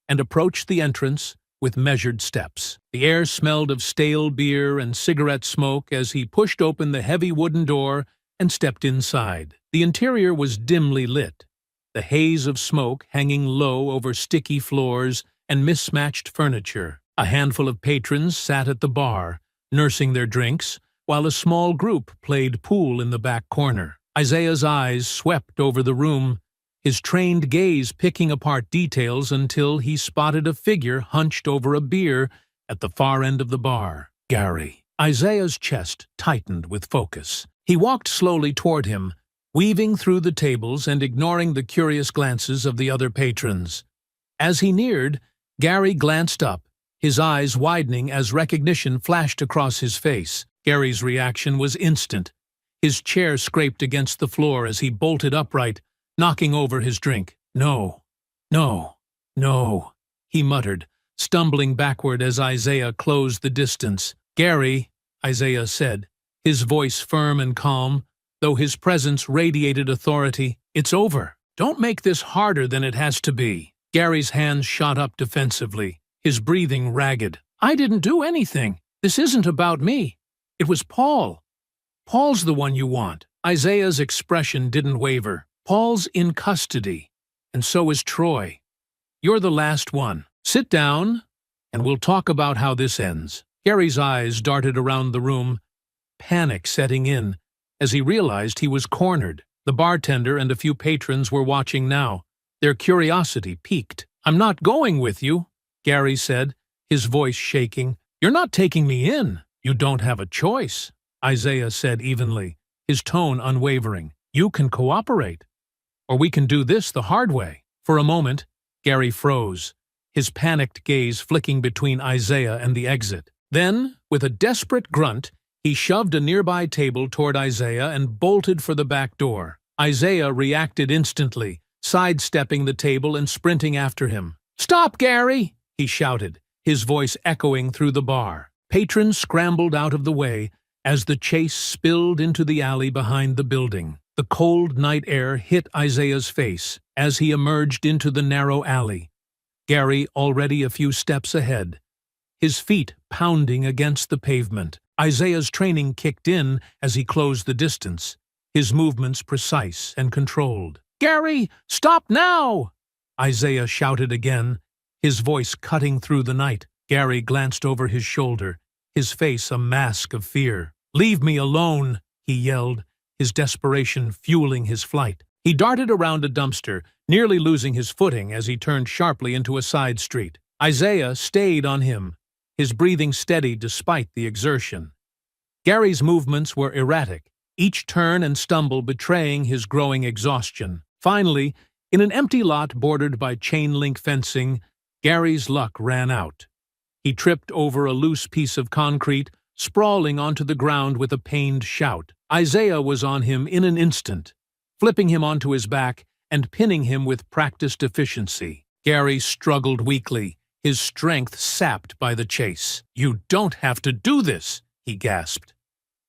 and approached the entrance with measured steps. The air smelled of stale beer and cigarette smoke as he pushed open the heavy wooden door and stepped inside. The interior was dimly lit, the haze of smoke hanging low over sticky floors and mismatched furniture. A handful of patrons sat at the bar, nursing their drinks, while a small group played pool in the back corner. Isaiah's eyes swept over the room, his trained gaze picking apart details until he spotted a figure hunched over a beer at the far end of the bar. Gary. Isaiah's chest tightened with focus. He walked slowly toward him, weaving through the tables and ignoring the curious glances of the other patrons. As he neared, Gary glanced up, his eyes widening as recognition flashed across his face. Gary's reaction was instant. His chair scraped against the floor as he bolted upright, knocking over his drink. No, no, no, he muttered, stumbling backward as Isaiah closed the distance. Gary, Isaiah said, his voice firm and calm, though his presence radiated authority. It's over. Don't make this harder than it has to be. Gary's hands shot up defensively, his breathing ragged. I didn't do anything. This isn't about me. It was Paul. Paul's the one you want. Isaiah's expression didn't waver. Paul's in custody, and so is Troy. You're the last one. Sit down, and we'll talk about how this ends." Gary's eyes darted around the room, panic setting in, as he realized he was cornered. The bartender and a few patrons were watching now, their curiosity piqued. "I'm not going with you," Gary said, his voice shaking. "You're not taking me in. You don't have a choice," Isaiah said evenly, his tone unwavering. "You can cooperate, or we can do this the hard way." For a moment, Gary froze, his panicked gaze flicking between Isaiah and the exit. Then, with a desperate grunt, he shoved a nearby table toward Isaiah and bolted for the back door. Isaiah reacted instantly, sidestepping the table and sprinting after him. "Stop, Gary!" he shouted, his voice echoing through the bar. Patrons scrambled out of the way as the chase spilled into the alley behind the building. The cold night air hit Isaiah's face as he emerged into the narrow alley, Gary already a few steps ahead, his feet pounding against the pavement. Isaiah's training kicked in as he closed the distance, his movements precise and controlled. "Gary, stop now!" Isaiah shouted again, his voice cutting through the night. Gary glanced over his shoulder, his face a mask of fear. "Leave me alone!" he yelled, his desperation fueling his flight. He darted around a dumpster, nearly losing his footing as he turned sharply into a side street. Isaiah stayed on him, his breathing steady despite the exertion. Gary's movements were erratic, each turn and stumble betraying his growing exhaustion. Finally, in an empty lot bordered by chain-link fencing, Gary's luck ran out. He tripped over a loose piece of concrete, sprawling onto the ground with a pained shout. Isaiah was on him in an instant, flipping him onto his back and pinning him with practiced efficiency. Gary struggled weakly, his strength sapped by the chase. "You don't have to do this," he gasped.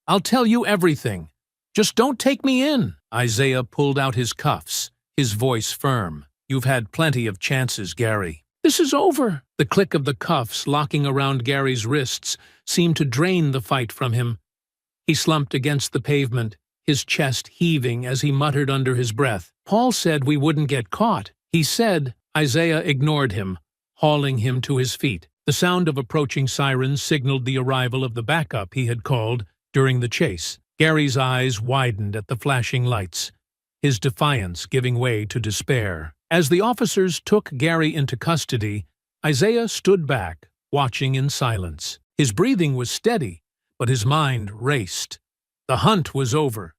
"I'll tell you everything. Just don't take me in." Isaiah pulled out his cuffs, his voice firm. "You've had plenty of chances, Gary. This is over." The click of the cuffs locking around Gary's wrists seemed to drain the fight from him. He slumped against the pavement, his chest heaving as he muttered under his breath. "Paul said we wouldn't get caught." He said. Isaiah ignored him, hauling him to his feet. The sound of approaching sirens signaled the arrival of the backup he had called during the chase. Gary's eyes widened at the flashing lights, his defiance giving way to despair. As the officers took Gary into custody, Isaiah stood back, watching in silence. His breathing was steady, but his mind raced. The hunt was over,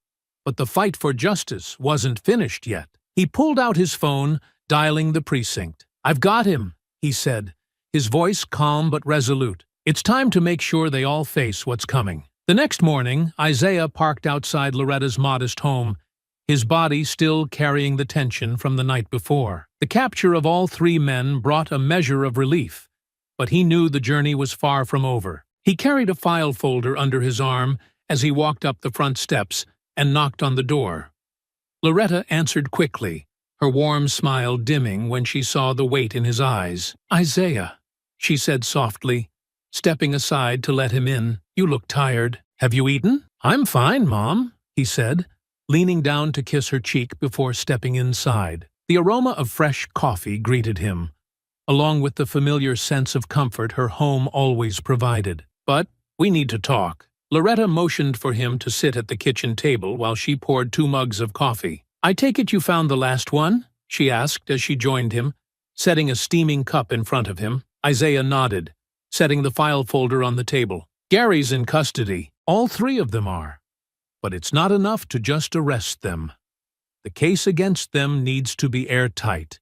but the fight for justice wasn't finished yet. He pulled out his phone, dialing the precinct. "I've got him," he said, his voice calm but resolute. "It's time to make sure they all face what's coming." The next morning, Isaiah parked outside Loretta's modest home, his body still carrying the tension from the night before. The capture of all three men brought a measure of relief, but he knew the journey was far from over. He carried a file folder under his arm as he walked up the front steps and knocked on the door. Loretta answered quickly, her warm smile dimming when she saw the weight in his eyes. "Isaiah," she said softly, stepping aside to let him in. "You look tired. Have you eaten?" "I'm fine, Mom," he said, leaning down to kiss her cheek before stepping inside. The aroma of fresh coffee greeted him, along with the familiar sense of comfort her home always provided. "But we need to talk." Loretta motioned for him to sit at the kitchen table while she poured 2 mugs of coffee. "I take it you found the last one?" she asked as she joined him, setting a steaming cup in front of him. Isaiah nodded, setting the file folder on the table. "Gary's in custody. All 3 of them are. But it's not enough to just arrest them. The case against them needs to be airtight,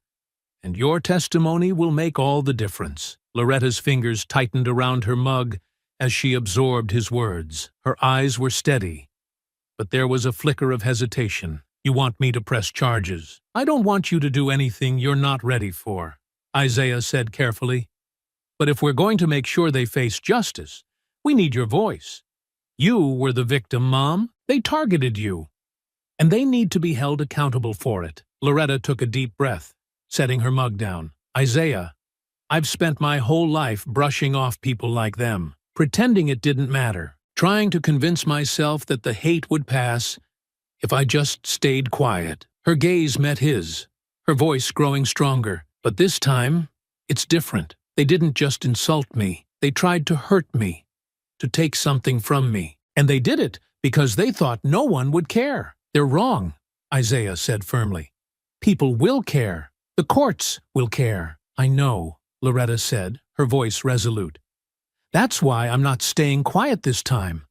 and your testimony will make all the difference." Loretta's fingers tightened around her mug as she absorbed his words. Her eyes were steady, but there was a flicker of hesitation. "You want me to press charges?" "I don't want you to do anything you're not ready for," Isaiah said carefully. "But if we're going to make sure they face justice, we need your voice. You were the victim, Mom. They targeted you, and they need to be held accountable for it." Loretta took a deep breath, setting her mug down. "Isaiah, I've spent my whole life brushing off people like them, pretending it didn't matter, trying to convince myself that the hate would pass if I just stayed quiet." Her gaze met his, her voice growing stronger. "But this time, it's different. They didn't just insult me. They tried to hurt me, to take something from me. And they did it because they thought no one would care. They're wrong, Isaiah said firmly. People will care. The courts will care. I know, Loretta said, her voice resolute. That's why I'm not staying quiet this time.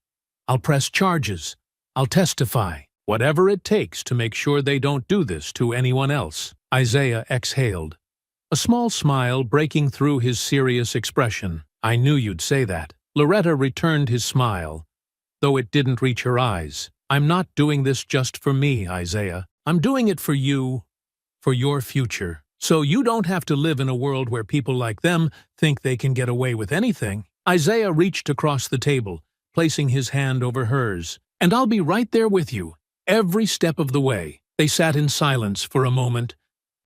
I'll press charges. I'll testify. Whatever it takes to make sure they don't do this to anyone else. Isaiah exhaled, a small smile breaking through his serious expression. I knew you'd say that. Loretta returned his smile, though it didn't reach her eyes. I'm not doing this just for me, Isaiah. I'm doing it for you, for your future. So you don't have to live in a world where people like them think they can get away with anything. Isaiah reached across the table, placing his hand over hers. And I'll be right there with you, every step of the way. They sat in silence for a moment,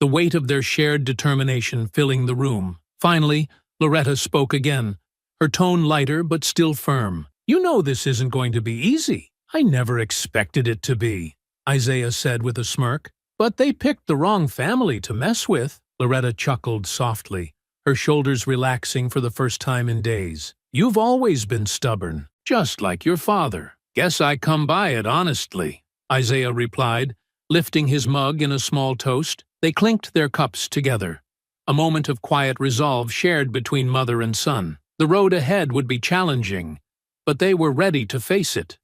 the weight of their shared determination filling the room. Finally, Loretta spoke again, her tone lighter but still firm. You know this isn't going to be easy. I never expected it to be, Isaiah said with a smirk. But they picked the wrong family to mess with. Loretta chuckled softly, her shoulders relaxing for the first time in days. You've always been stubborn, just like your father. Guess I come by it honestly, Isaiah replied, lifting his mug in a small toast. They clinked their cups together, a moment of quiet resolve shared between mother and son. The road ahead would be challenging, but they were ready to face it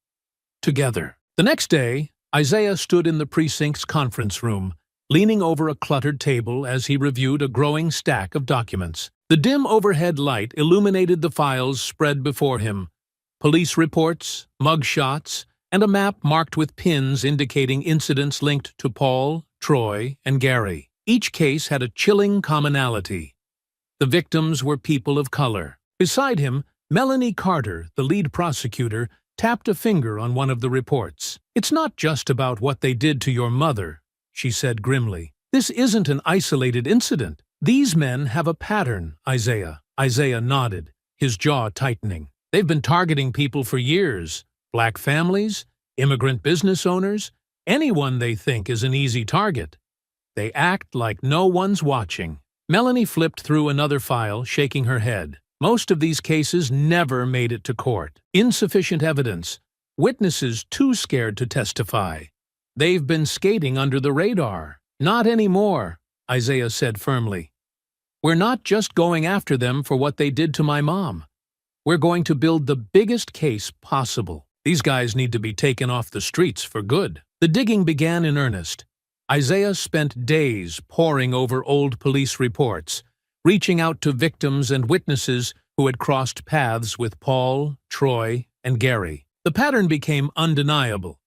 together. The next day, Isaiah stood in the precinct's conference room, leaning over a cluttered table as he reviewed a growing stack of documents. The dim overhead light illuminated the files spread before him, police reports, mugshots, and a map marked with pins indicating incidents linked to Paul, Troy, and Gary. Each case had a chilling commonality. The victims were people of color. Beside him, Melanie Carter, the lead prosecutor, tapped a finger on one of the reports. It's not just about what they did to your mother, she said grimly. This isn't an isolated incident. These men have a pattern, Isaiah. Isaiah nodded, his jaw tightening. They've been targeting people for years. Black families, immigrant business owners, anyone they think is an easy target. They act like no one's watching. Melanie flipped through another file, shaking her head. Most of these cases never made it to court. Insufficient evidence. Witnesses too scared to testify. They've been skating under the radar. Not anymore, Isaiah said firmly. We're not just going after them for what they did to my mom. We're going to build the biggest case possible. These guys need to be taken off the streets for good. The digging began in earnest. Isaiah spent days poring over old police reports, reaching out to victims and witnesses who had crossed paths with Paul, Troy, and Gary. The pattern became undeniable.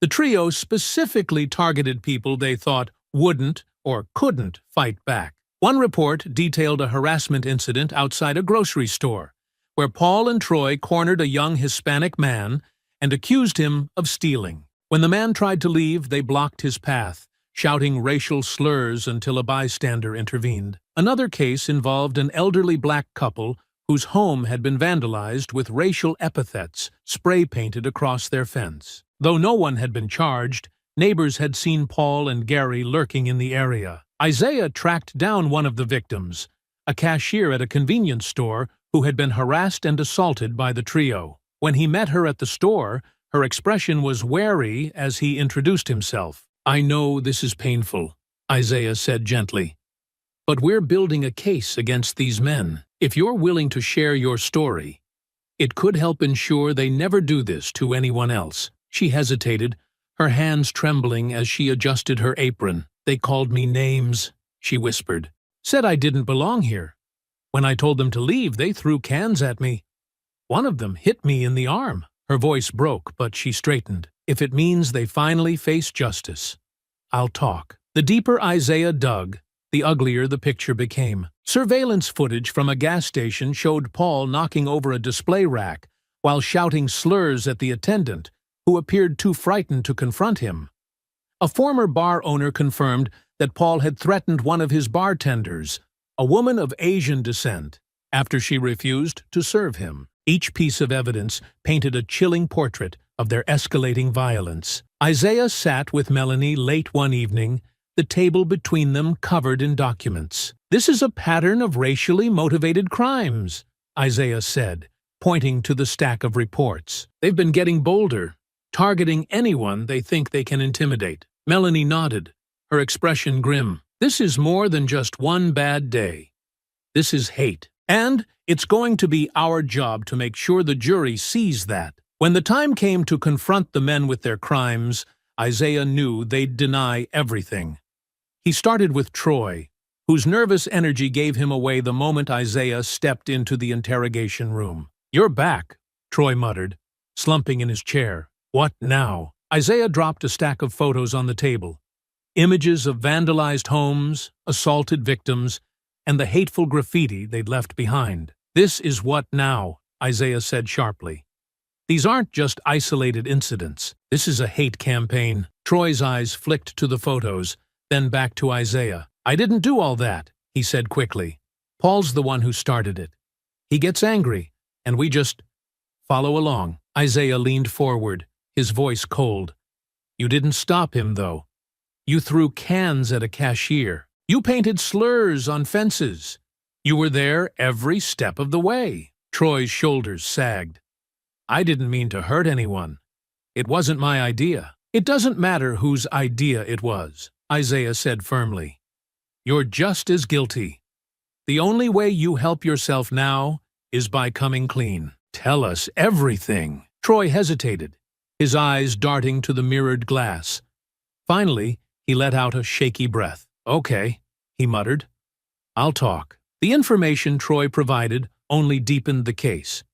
The trio specifically targeted people they thought wouldn't or couldn't fight back. One report detailed a harassment incident outside a grocery store, where Paul and Troy cornered a young Hispanic man and accused him of stealing. When the man tried to leave, they blocked his path, shouting racial slurs until a bystander intervened. Another case involved an elderly black couple whose home had been vandalized with racial epithets spray-painted across their fence. Though no one had been charged, neighbors had seen Paul and Gary lurking in the area. Isaiah tracked down one of the victims, a cashier at a convenience store who had been harassed and assaulted by the trio. When he met her at the store, her expression was wary as he introduced himself. I know this is painful, Isaiah said gently, but we're building a case against these men. If you're willing to share your story, it could help ensure they never do this to anyone else. She hesitated, her hands trembling as she adjusted her apron. They called me names, she whispered. Said I didn't belong here. When I told them to leave, they threw cans at me. One of them hit me in the arm. Her voice broke, but she straightened. If it means they finally face justice, I'll talk. The deeper Isaiah dug, the uglier the picture became. Surveillance footage from a gas station showed Paul knocking over a display rack while shouting slurs at the attendant, who appeared too frightened to confront him. A former bar owner confirmed that Paul had threatened one of his bartenders, a woman of Asian descent, after she refused to serve him. Each piece of evidence painted a chilling portrait of their escalating violence. Isaiah sat with Melanie late one evening, the table between them covered in documents. "This is a pattern of racially motivated crimes," Isaiah said, pointing to the stack of reports. "They've been getting bolder, targeting anyone they think they can intimidate." Melanie nodded, her expression grim. "This is more than just one bad day. This is hate. And it's going to be our job to make sure the jury sees that." When the time came to confront the men with their crimes, Isaiah knew they'd deny everything. He started with Troy, whose nervous energy gave him away the moment Isaiah stepped into the interrogation room. "You're back," Troy muttered, slumping in his chair. "What now?" Isaiah dropped a stack of photos on the table. Images of vandalized homes, assaulted victims, and the hateful graffiti they'd left behind. "This is what now," Isaiah said sharply. "These aren't just isolated incidents. This is a hate campaign." Troy's eyes flicked to the photos, then back to Isaiah. "I didn't do all that," he said quickly. "Paul's the one who started it. He gets angry, and we just follow along." Isaiah leaned forward, his voice cold. "You didn't stop him, though. You threw cans at a cashier. You painted slurs on fences. You were there every step of the way." Troy's shoulders sagged. "I didn't mean to hurt anyone. It wasn't my idea." "It doesn't matter whose idea it was," Isaiah said firmly. "You're just as guilty. The only way you help yourself now is by coming clean. Tell us everything." Troy hesitated, his eyes darting to the mirrored glass. Finally, he let out a shaky breath. "Okay," he muttered. "I'll talk." The information Troy provided only deepened the case.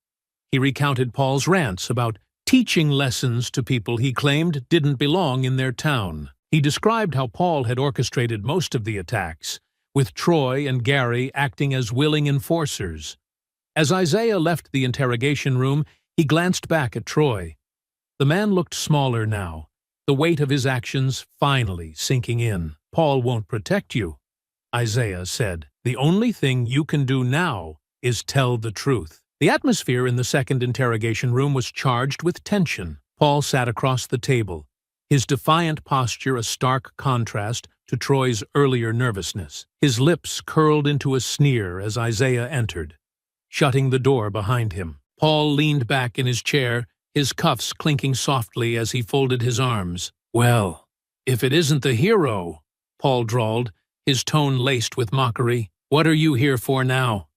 He recounted Paul's rants about teaching lessons to people he claimed didn't belong in their town. He described how Paul had orchestrated most of the attacks, with Troy and Gary acting as willing enforcers. As Isaiah left the interrogation room, he glanced back at Troy. The man looked smaller now, the weight of his actions finally sinking in. "Paul won't protect you," Isaiah said. "The only thing you can do now is tell the truth." The atmosphere in the second interrogation room was charged with tension. Paul sat across the table, his defiant posture a stark contrast to Troy's earlier nervousness. His lips curled into a sneer as Isaiah entered, shutting the door behind him. Paul leaned back in his chair, his cuffs clinking softly as he folded his arms. "Well, if it isn't the hero," Paul drawled, his tone laced with mockery. "What are you here for now?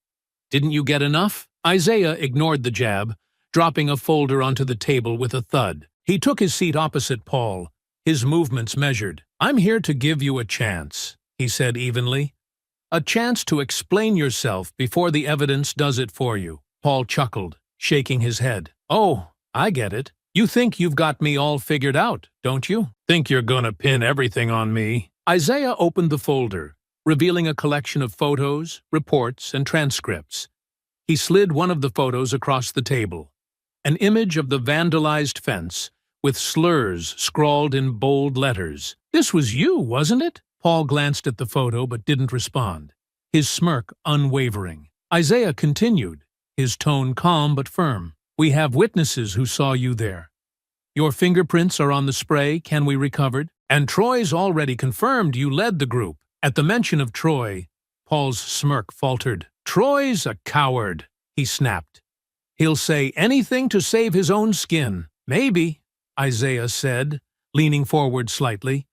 Didn't you get enough?" Isaiah ignored the jab, dropping a folder onto the table with a thud. He took his seat opposite Paul, his movements measured. "I'm here to give you a chance," he said evenly. "A chance to explain yourself before the evidence does it for you." Paul chuckled, shaking his head. "Oh, I get it. You think you've got me all figured out, don't you? Think you're gonna pin everything on me?" Isaiah opened the folder, revealing a collection of photos, reports, and transcripts. He slid one of the photos across the table, an image of the vandalized fence, with slurs scrawled in bold letters. "This was you, wasn't it?" Paul glanced at the photo but didn't respond, his smirk unwavering. Isaiah continued, his tone calm but firm. "We have witnesses who saw you there. Your fingerprints are on the spray Ken we recovered, and Troy's already confirmed you led the group." At the mention of Troy, Paul's smirk faltered. "Troy's a coward," he snapped. "He'll say anything to save his own skin." "Maybe," Isaiah said, leaning forward slightly.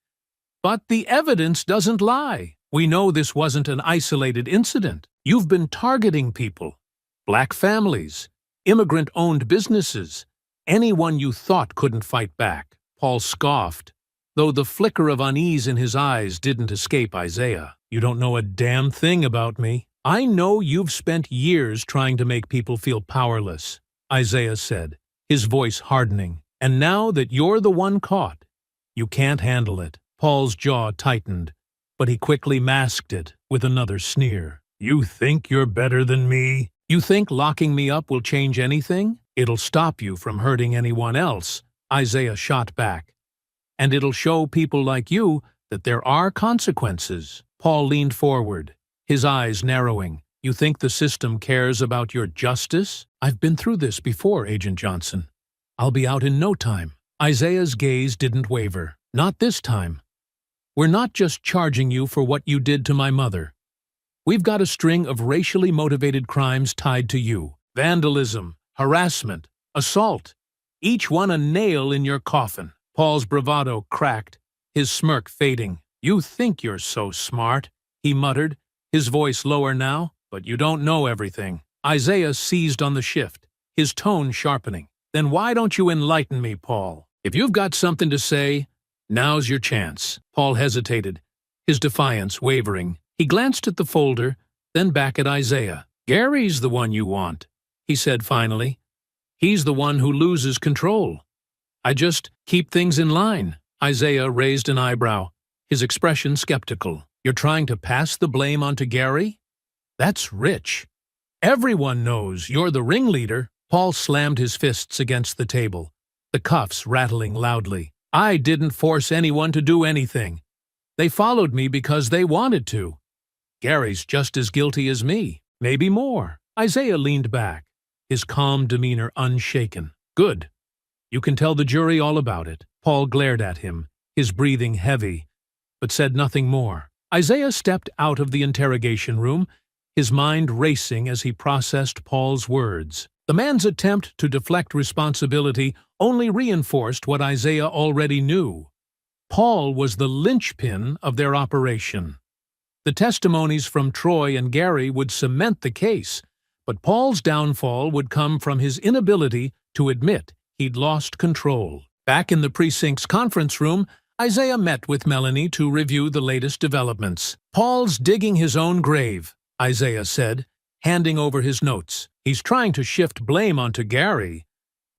"But the evidence doesn't lie. We know this wasn't an isolated incident. You've been targeting people, black families, immigrant-owned businesses, anyone you thought couldn't fight back." Paul scoffed, though the flicker of unease in his eyes didn't escape Isaiah. "You don't know a damn thing about me." "I know you've spent years trying to make people feel powerless," Isaiah said, his voice hardening. "And now that you're the one caught, you can't handle it." Paul's jaw tightened, but he quickly masked it with another sneer. "You think you're better than me? You think locking me up will change anything? It'll stop you from hurting anyone else," Isaiah shot back. "And it'll show people like you that there are consequences." Paul leaned forward, his eyes narrowing. "You think the system cares about your justice?" "I've been through this before, Agent Johnson. I'll be out in no time." Isaiah's gaze didn't waver. "Not this time. we're not just charging you for what you did to my mother. We've got a string of racially motivated crimes tied to you. Vandalism, harassment, assault. Each one a nail in your coffin." Paul's bravado cracked, his smirk fading. "You think you're so smart," he muttered, his voice lower now, "but you don't know everything." Isaiah seized on the shift, his tone sharpening. "Then why don't you enlighten me, Paul? If you've got something to say, now's your chance." Paul hesitated, his defiance wavering. He glanced at the folder, then back at Isaiah. "Gary's the one you want," he said finally. "He's the one who loses control. I just keep things in line." Isaiah raised an eyebrow, his expression skeptical. "You're trying to pass the blame onto Gary? That's rich. Everyone knows you're the ringleader." Paul slammed his fists against the table, the cuffs rattling loudly. "I didn't force anyone to do anything. They followed me because they wanted to. Gary's just as guilty as me, maybe more." Isaiah leaned back, his calm demeanor unshaken. "Good. You can tell the jury all about it." Paul glared at him, his breathing heavy, but said nothing more. Isaiah stepped out of the interrogation room, his mind racing as he processed Paul's words. The man's attempt to deflect responsibility only reinforced what Isaiah already knew. Paul was the linchpin of their operation. The testimonies from Troy and Gary would cement the case, but Paul's downfall would come from his inability to admit he'd lost control. Back in the precinct's conference room, Isaiah met with Melanie to review the latest developments. "Paul's digging his own grave," Isaiah said, handing over his notes. "He's trying to shift blame onto Gary,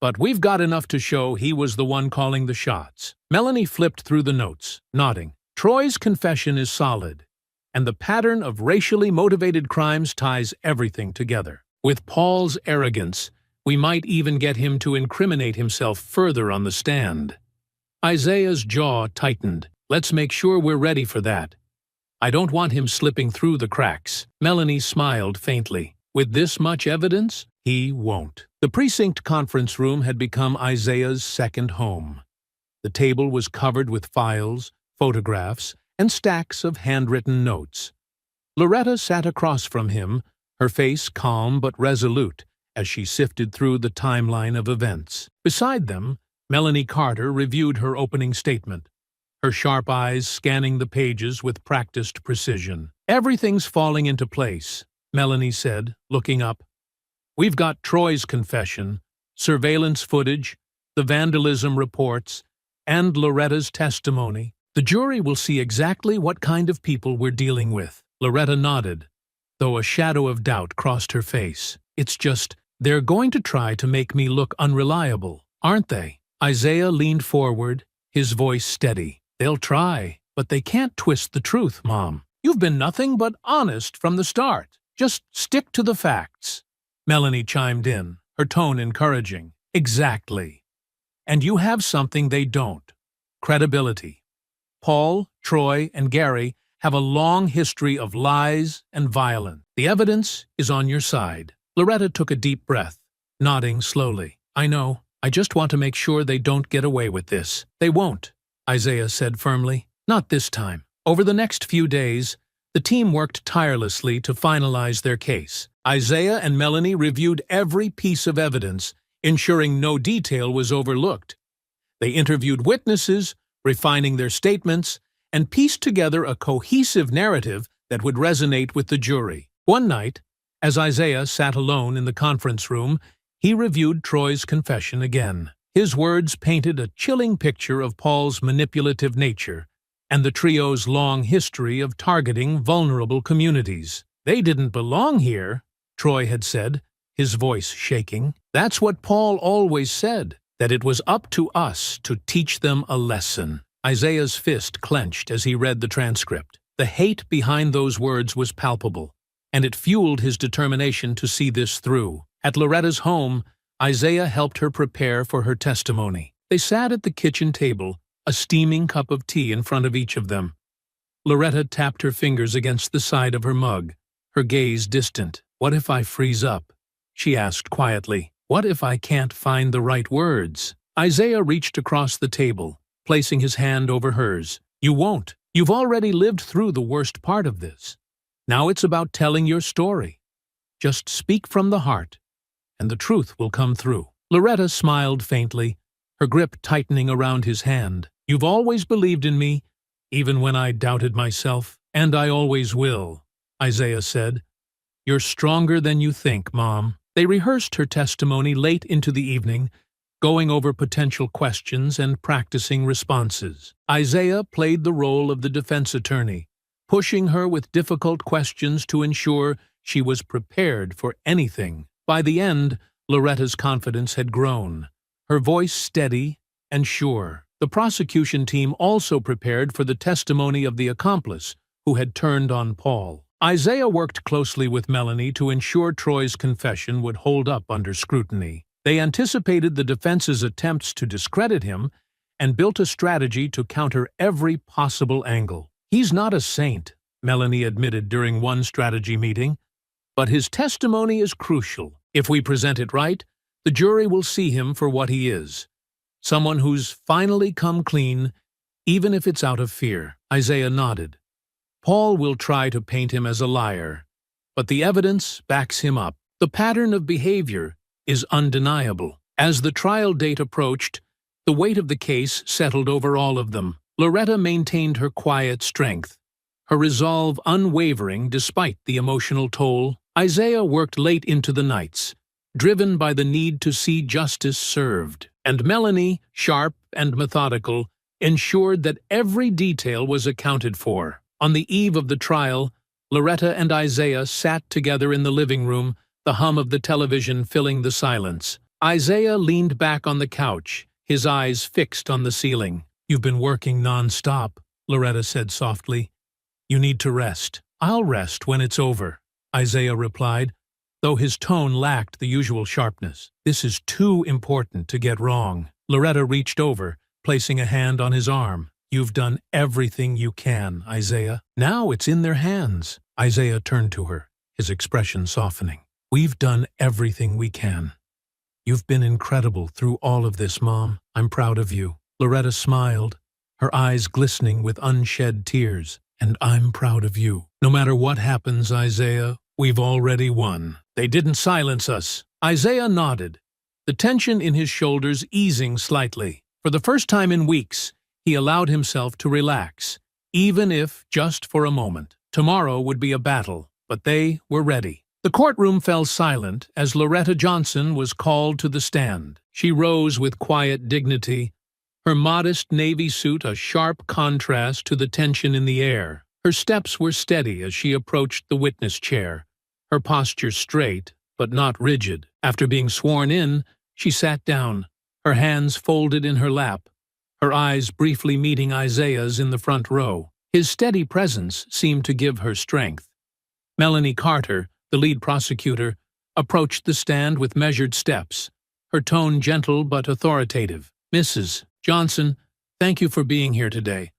but we've got enough to show he was the one calling the shots." Melanie flipped through the notes, nodding. "Troy's confession is solid, and the pattern of racially motivated crimes ties everything together. With Paul's arrogance, we might even get him to incriminate himself further on the stand." Isaiah's jaw tightened. "Let's make sure we're ready for that. I don't want him slipping through the cracks." Melanie smiled faintly. "With this much evidence, he won't." The precinct conference room had become Isaiah's second home. The table was covered with files, photographs, and stacks of handwritten notes. Loretta sat across from him, her face calm but resolute, as she sifted through the timeline of events. Beside them, Melanie Carter reviewed her opening statement, her sharp eyes scanning the pages with practiced precision. "Everything's falling into place," Melanie said, looking up. "We've got Troy's confession, surveillance footage, the vandalism reports, and Loretta's testimony. The jury will see exactly what kind of people we're dealing with." Loretta nodded, though a shadow of doubt crossed her face. "It's just, they're going to try to make me look unreliable, aren't they?" Isaiah leaned forward, his voice steady. "They'll try, but they can't twist the truth, Mom. You've been nothing but honest from the start. Just stick to the facts." Melanie chimed in, her tone encouraging. "Exactly. And you have something they don't: credibility. Paul, Troy, and Gary have a long history of lies and violence. The evidence is on your side." Loretta took a deep breath, nodding slowly. "I know. I just want to make sure they don't get away with this." "They won't," Isaiah said firmly. "Not this time." Over the next few days, the team worked tirelessly to finalize their case. Isaiah and Melanie reviewed every piece of evidence, ensuring no detail was overlooked. They interviewed witnesses, refining their statements, and pieced together a cohesive narrative that would resonate with the jury. One night, as Isaiah sat alone in the conference room, he reviewed Troy's confession again. His words painted a chilling picture of Paul's manipulative nature and the trio's long history of targeting vulnerable communities. "They didn't belong here," Troy had said, his voice shaking. "That's what Paul always said, that it was up to us to teach them a lesson." Isaiah's fist clenched as he read the transcript. The hate behind those words was palpable, and it fueled his determination to see this through. At Loretta's home, Isaiah helped her prepare for her testimony. They sat at the kitchen table, a steaming cup of tea in front of each of them. Loretta tapped her fingers against the side of her mug, her gaze distant. "What if I freeze up?" she asked quietly. "What if I can't find the right words?" Isaiah reached across the table, placing his hand over hers. "You won't. You've already lived through the worst part of this. Now it's about telling your story. Just speak from the heart, and the truth will come through." Loretta smiled faintly, her grip tightening around his hand. "You've always believed in me, even when I doubted myself, and I always will," Isaiah said. "You're stronger than you think, Mom." They rehearsed her testimony late into the evening, going over potential questions and practicing responses. Isaiah played the role of the defense attorney, pushing her with difficult questions to ensure she was prepared for anything. By the end, Loretta's confidence had grown, her voice steady and sure. The prosecution team also prepared for the testimony of the accomplice who had turned on Paul. Isaiah worked closely with Melanie to ensure Troy's confession would hold up under scrutiny. They anticipated the defense's attempts to discredit him and built a strategy to counter every possible angle. "He's not a saint," Melanie admitted during one strategy meeting, "but his testimony is crucial. If we present it right, the jury will see him for what he is. Someone who's finally come clean, even if it's out of fear." Isaiah nodded. "Paul will try to paint him as a liar, but the evidence backs him up. The pattern of behavior is undeniable." As the trial date approached, the weight of the case settled over all of them. Loretta maintained her quiet strength, her resolve unwavering despite the emotional toll. Isaiah worked late into the nights, driven by the need to see justice served. And Melanie, sharp and methodical, ensured that every detail was accounted for. On the eve of the trial, Loretta and Isaiah sat together in the living room, the hum of the television filling the silence. Isaiah leaned back on the couch, his eyes fixed on the ceiling. "You've been working non-stop," Loretta said softly. "You need to rest." "I'll rest when it's over," Isaiah replied, though his tone lacked the usual sharpness. "This is too important to get wrong." Loretta reached over, placing a hand on his arm. "You've done everything you can, Isaiah. Now it's in their hands." Isaiah turned to her, his expression softening. "We've done everything we can. You've been incredible through all of this, Mom. I'm proud of you." Loretta smiled, her eyes glistening with unshed tears. "And I'm proud of you. No matter what happens, Isaiah, we've already won." "They didn't silence us." Isaiah nodded, the tension in his shoulders easing slightly. For the first time in weeks, he allowed himself to relax, even if just for a moment. Tomorrow would be a battle, but they were ready. The courtroom fell silent as Loretta Johnson was called to the stand. She rose with quiet dignity, her modest navy suit a sharp contrast to the tension in the air. Her steps were steady as she approached the witness chair, her posture straight but not rigid. After being sworn in, she sat down, her hands folded in her lap, her eyes briefly meeting Isaiah's in the front row. His steady presence seemed to give her strength. Melanie Carter, the lead prosecutor, approached the stand with measured steps, her tone gentle but authoritative. "Mrs. Johnson, thank you for being here today.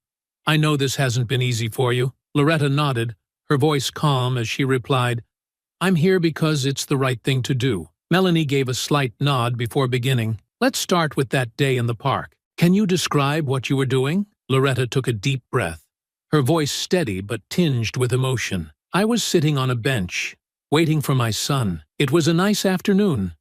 I know this hasn't been easy for you." Loretta nodded, her voice calm as she replied, "I'm here because it's the right thing to do." Melanie gave a slight nod before beginning. "Let's start with that day in the park. Can you describe what you were doing?" Loretta took a deep breath, her voice steady but tinged with emotion. "I was sitting on a bench, waiting for my son. It was a nice afternoon,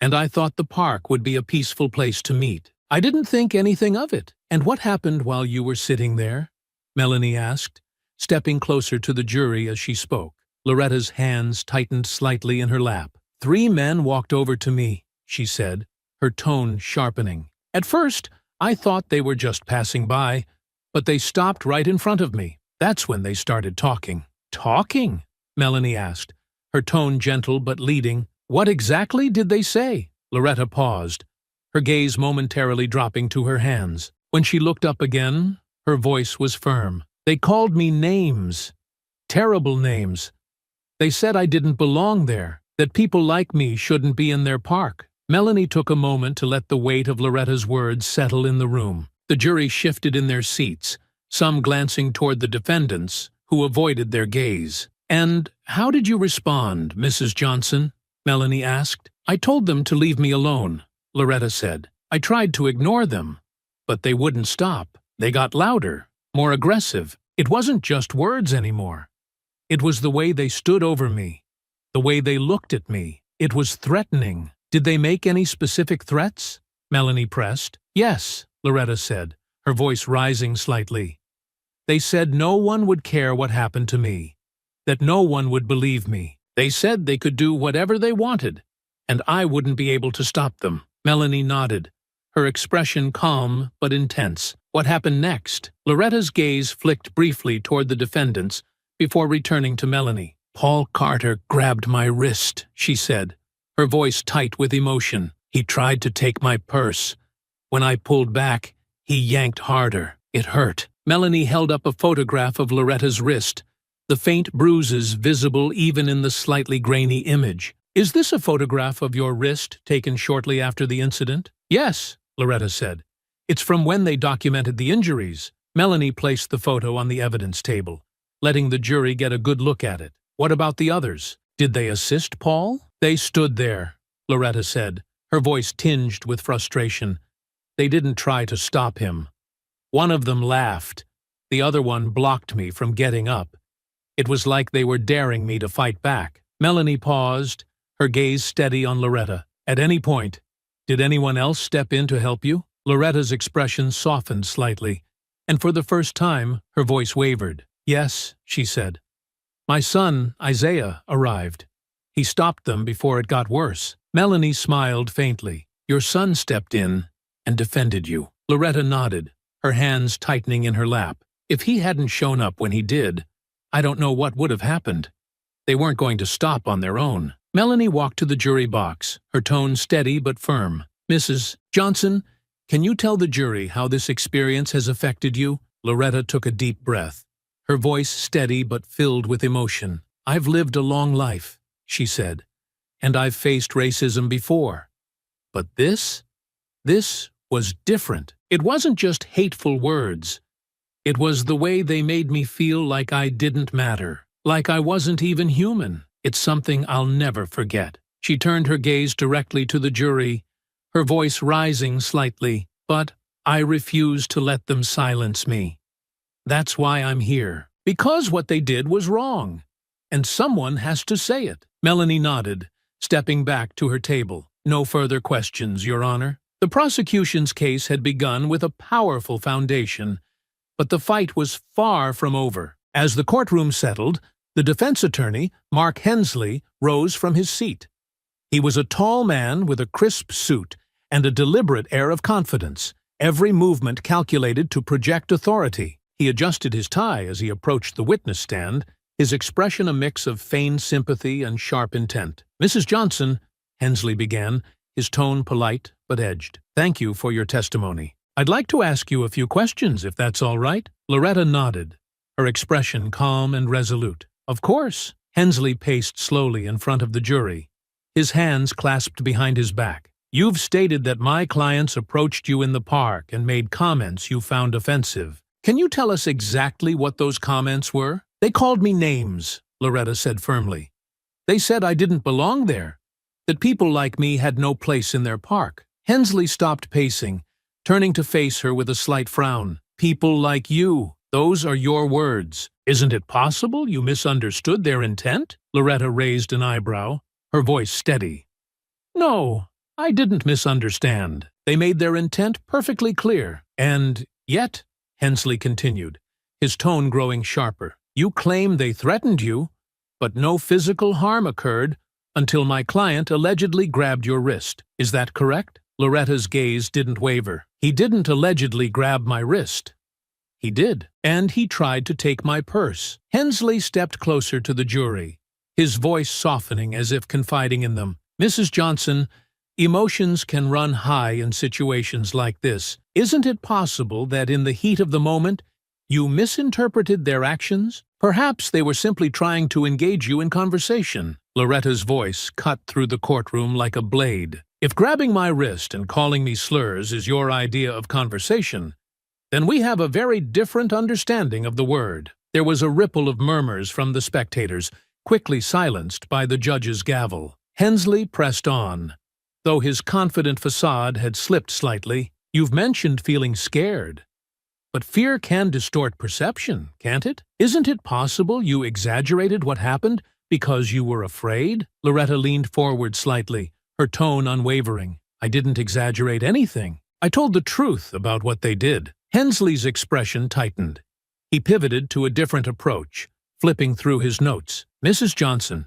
and I thought the park would be a peaceful place to meet. I didn't think anything of it." "And what happened while you were sitting there?" Melanie asked, stepping closer to the jury as she spoke. Loretta's hands tightened slightly in her lap. "3 men walked over to me," she said, her tone sharpening. "At first, I thought they were just passing by, but they stopped right in front of me. That's when they started talking." "Talking?" Melanie asked, her tone gentle but leading. "What exactly did they say?" Loretta paused, her gaze momentarily dropping to her hands. When she looked up again, her voice was firm. "They called me names. Terrible names. They said I didn't belong there, that people like me shouldn't be in their park." Melanie took a moment to let the weight of Loretta's words settle in the room. The jury shifted in their seats, some glancing toward the defendants, who avoided their gaze. "And how did you respond, Mrs. Johnson?" Melanie asked. "I told them to leave me alone," Loretta said. "I tried to ignore them, but they wouldn't stop. They got louder, more aggressive. It wasn't just words anymore. It was the way they stood over me, the way they looked at me. It was threatening. Did they make any specific threats? Melanie pressed. Yes, Loretta said, her voice rising slightly. They said no one would care what happened to me, that no one would believe me. They said they could do whatever they wanted, and I wouldn't be able to stop them. Melanie nodded, her expression calm but intense. What happened next? Loretta's gaze flicked briefly toward the defendants before returning to Melanie. Paul Carter grabbed my wrist, she said, her voice tight with emotion. He tried to take my purse. When I pulled back, he yanked harder. It hurt. Melanie held up a photograph of Loretta's wrist, the faint bruises visible even in the slightly grainy image. Is this a photograph of your wrist taken shortly after the incident? Yes, Loretta said. It's from when they documented the injuries. Melanie placed the photo on the evidence table, letting the jury get a good look at it. What about the others? Did they assist Paul? They stood there, Loretta said, her voice tinged with frustration. They didn't try to stop him. One of them laughed. The other one blocked me from getting up. It was like they were daring me to fight back. Melanie paused, her gaze steady on Loretta. At any point, did anyone else step in to help you? Loretta's expression softened slightly, and for the first time, her voice wavered. Yes, she said. My son, Isaiah, arrived. He stopped them before it got worse. Melanie smiled faintly. Your son stepped in and defended you. Loretta nodded, her hands tightening in her lap. If he hadn't shown up when he did, I don't know what would have happened. They weren't going to stop on their own. Melanie walked to the jury box, her tone steady but firm. Mrs. Johnson, can you tell the jury how this experience has affected you? Loretta took a deep breath, her voice steady but filled with emotion. I've lived a long life, she said, and I've faced racism before. But this was different. It wasn't just hateful words. It was the way they made me feel like I didn't matter, like I wasn't even human. It's something I'll never forget. She turned her gaze directly to the jury, her voice rising slightly, but I refuse to let them silence me. That's why I'm here. Because what they did was wrong, and someone has to say it. Melanie nodded, stepping back to her table. No further questions, Your Honor. The prosecution's case had begun with a powerful foundation, but the fight was far from over. As the courtroom settled, the defense attorney, Mark Hensley, rose from his seat. He was a tall man with a crisp suit and a deliberate air of confidence, every movement calculated to project authority. He adjusted his tie as he approached the witness stand, his expression a mix of feigned sympathy and sharp intent. Mrs. Johnson, Hensley began, his tone polite but edged. Thank you for your testimony. I'd like to ask you a few questions, if that's all right. Loretta nodded, her expression calm and resolute. Of course. Hensley paced slowly in front of the jury, his hands clasped behind his back. You've stated that my clients approached you in the park and made comments you found offensive. Can you tell us exactly what those comments were? They called me names, Loretta said firmly. They said I didn't belong there, that people like me had no place in their park. Hensley stopped pacing, turning to face her with a slight frown. People like you, those are your words. Isn't it possible you misunderstood their intent? Loretta raised an eyebrow, her voice steady. No, I didn't misunderstand. They made their intent perfectly clear. And yet, Hensley continued, his tone growing sharper, you claim they threatened you, but no physical harm occurred until my client allegedly grabbed your wrist. Is that correct? Loretta's gaze didn't waver. He didn't allegedly grab my wrist. He did, and he tried to take my purse. Hensley stepped closer to the jury, his voice softening as if confiding in them. Mrs. Johnson, emotions can run high in situations like this. Isn't it possible that in the heat of the moment, you misinterpreted their actions? Perhaps they were simply trying to engage you in conversation. Loretta's voice cut through the courtroom like a blade. If grabbing my wrist and calling me slurs is your idea of conversation, then we have a very different understanding of the word. There was a ripple of murmurs from the spectators, quickly silenced by the judge's gavel. Hensley pressed on, though his confident facade had slipped slightly. You've mentioned feeling scared. But fear can distort perception, can't it? Isn't it possible you exaggerated what happened because you were afraid? Loretta leaned forward slightly, her tone unwavering. I didn't exaggerate anything. I told the truth about what they did. Hensley's expression tightened. He pivoted to a different approach, flipping through his notes. Mrs. Johnson,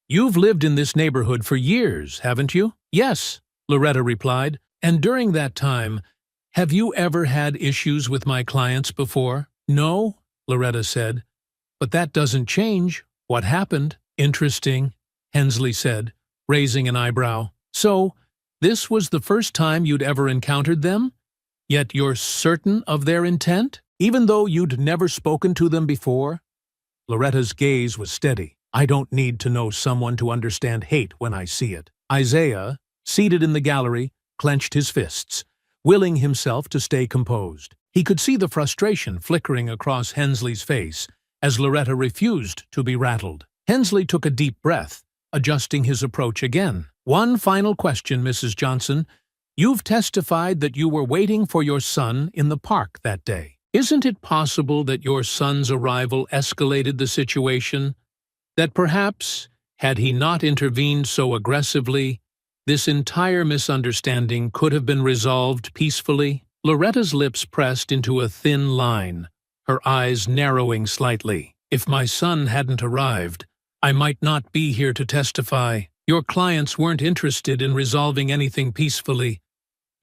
you've lived in this neighborhood for years, haven't you? Yes, Loretta replied. And during that time, have you ever had issues with my clients before? No, Loretta said. But that doesn't change. What happened? Interesting, Hensley said, raising an eyebrow. So, this was the first time you'd ever encountered them? Yet you're certain of their intent, even though you'd never spoken to them before? Loretta's gaze was steady. I don't need to know someone to understand hate when I see it. Isaiah, seated in the gallery, clenched his fists, willing himself to stay composed. He could see the frustration flickering across Hensley's face as Loretta refused to be rattled. Hensley took a deep breath, adjusting his approach again. One final question, Mrs. Johnson. You've testified that you were waiting for your son in the park that day. Isn't it possible that your son's arrival escalated the situation? That perhaps, had he not intervened so aggressively, this entire misunderstanding could have been resolved peacefully? Loretta's lips pressed into a thin line, her eyes narrowing slightly. If my son hadn't arrived, I might not be here to testify. Your clients weren't interested in resolving anything peacefully.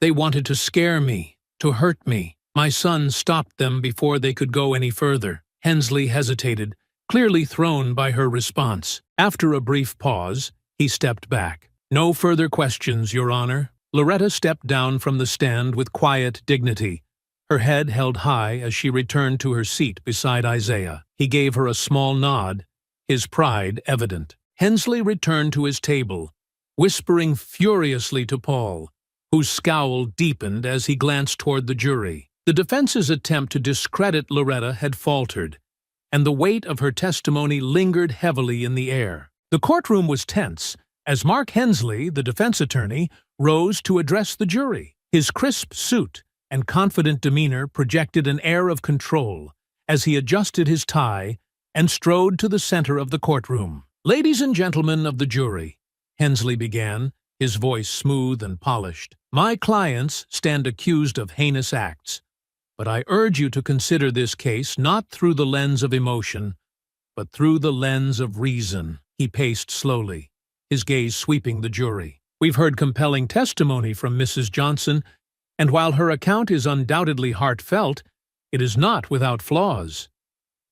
They wanted to scare me, to hurt me. My son stopped them before they could go any further. Hensley hesitated, clearly thrown by her response. After a brief pause, he stepped back. No further questions, Your Honor. Loretta stepped down from the stand with quiet dignity, her head held high as she returned to her seat beside Isaiah. He gave her a small nod, his pride evident. Hensley returned to his table, whispering furiously to Paul, whose scowl deepened as he glanced toward the jury. The defense's attempt to discredit Loretta had faltered, and the weight of her testimony lingered heavily in the air. The courtroom was tense as Mark Hensley, the defense attorney, rose to address the jury. His crisp suit and confident demeanor projected an air of control as he adjusted his tie and strode to the center of the courtroom. Ladies and gentlemen of the jury, Hensley began, his voice smooth and polished. My clients stand accused of heinous acts, but I urge you to consider this case not through the lens of emotion, but through the lens of reason. He paced slowly, his gaze sweeping the jury. We've heard compelling testimony from Mrs. Johnson, and while her account is undoubtedly heartfelt, it is not without flaws.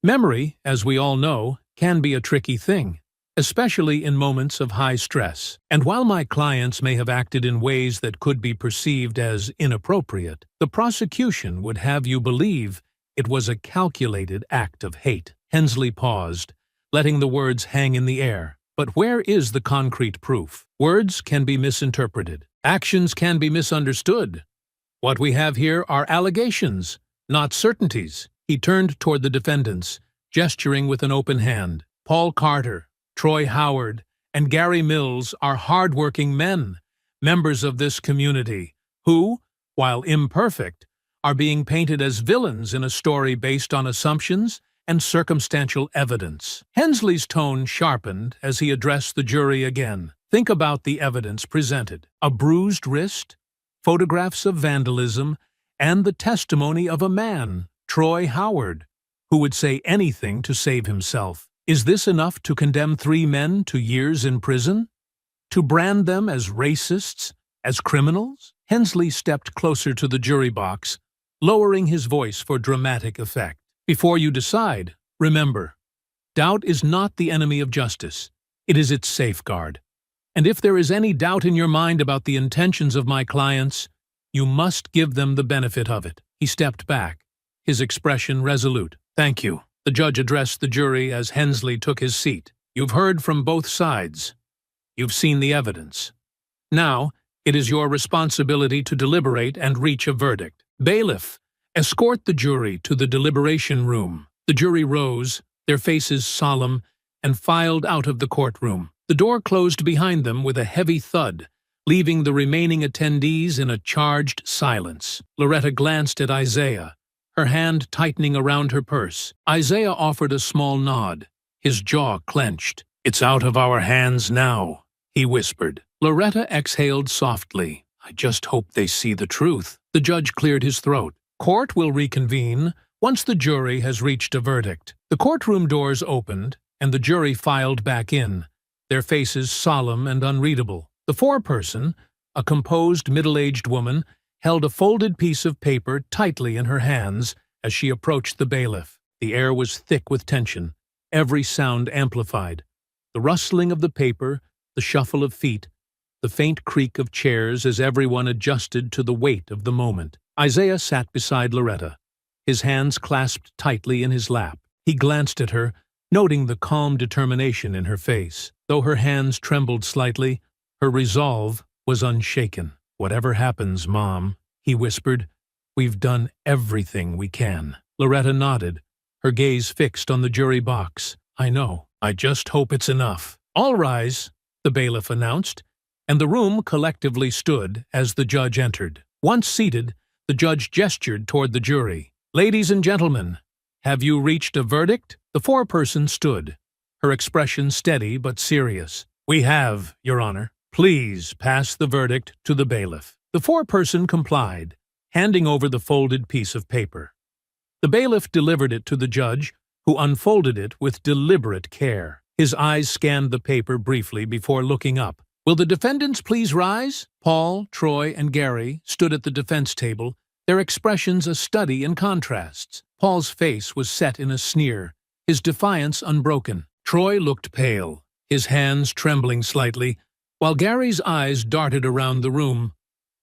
Memory, as we all know, can be a tricky thing, especially in moments of high stress. And while my clients may have acted in ways that could be perceived as inappropriate, the prosecution would have you believe it was a calculated act of hate. Hensley paused, letting the words hang in the air. But where is the concrete proof? Words can be misinterpreted. Actions can be misunderstood. What we have here are allegations, not certainties. He turned toward the defendants, gesturing with an open hand. Paul Carter, Troy Howard, and Gary Mills are hard-working men, members of this community, who, while imperfect, are being painted as villains in a story based on assumptions and circumstantial evidence. Hensley's tone sharpened as he addressed the jury again. Think about the evidence presented. A bruised wrist, photographs of vandalism, and the testimony of a man, Troy Howard, who would say anything to save himself. Is this enough to condemn 3 men to years in prison? To brand them as racists, as criminals? Hensley stepped closer to the jury box, lowering his voice for dramatic effect. Before you decide, remember, doubt is not the enemy of justice. It is its safeguard. And if there is any doubt in your mind about the intentions of my clients, you must give them the benefit of it. He stepped back, his expression resolute. Thank you. The judge addressed the jury as Hensley took his seat. You've heard from both sides. You've seen the evidence. Now, it is your responsibility to deliberate and reach a verdict. Bailiff, escort the jury to the deliberation room. The jury rose, their faces solemn, and filed out of the courtroom. The door closed behind them with a heavy thud, leaving the remaining attendees in a charged silence. Loretta glanced at Isaiah, her hand tightening around her purse. Isaiah offered a small nod. His jaw clenched. "It's out of our hands now," he whispered. Loretta exhaled softly. "I just hope they see the truth." The judge cleared his throat. "Court will reconvene once the jury has reached a verdict." The courtroom doors opened, and the jury filed back in, their faces solemn and unreadable. The foreperson, a composed middle-aged woman, held a folded piece of paper tightly in her hands as she approached the bailiff. The air was thick with tension, every sound amplified. The rustling of the paper, the shuffle of feet, the faint creak of chairs as everyone adjusted to the weight of the moment. Isaiah sat beside Loretta, his hands clasped tightly in his lap. He glanced at her, noting the calm determination in her face. Though her hands trembled slightly, her resolve was unshaken. "Whatever happens, Mom," he whispered, "we've done everything we can." Loretta nodded, her gaze fixed on the jury box. "I know. I just hope it's enough." "All rise," the bailiff announced, and the room collectively stood as the judge entered. Once seated, the judge gestured toward the jury. "Ladies and gentlemen, have you reached a verdict?" The foreperson stood, her expression steady but serious. "We have, Your Honor." "Please pass the verdict to the bailiff." The foreperson complied, handing over the folded piece of paper. The bailiff delivered it to the judge, who unfolded it with deliberate care. His eyes scanned the paper briefly before looking up. "Will the defendants please rise?" Paul, Troy, and Gary stood at the defense table, their expressions a study in contrasts. Paul's face was set in a sneer, his defiance unbroken. Troy looked pale, his hands trembling slightly, while Gary's eyes darted around the room,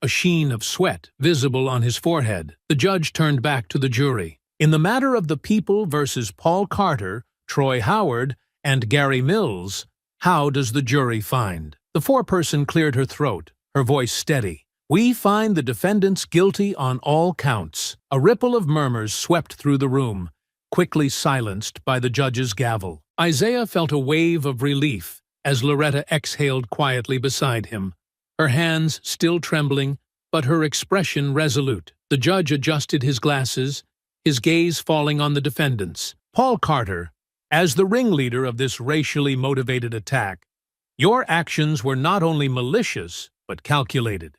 a sheen of sweat visible on his forehead. The judge turned back to the jury. "In the matter of the people versus Paul Carter, Troy Howard, and Gary Mills, how does the jury find?" The foreperson cleared her throat, her voice steady. "We find the defendants guilty on all counts." A ripple of murmurs swept through the room, quickly silenced by the judge's gavel. Isaiah felt a wave of relief as Loretta exhaled quietly beside him, her hands still trembling, but her expression resolute. The judge adjusted his glasses, his gaze falling on the defendants. "Paul Carter, as the ringleader of this racially motivated attack, your actions were not only malicious, but calculated.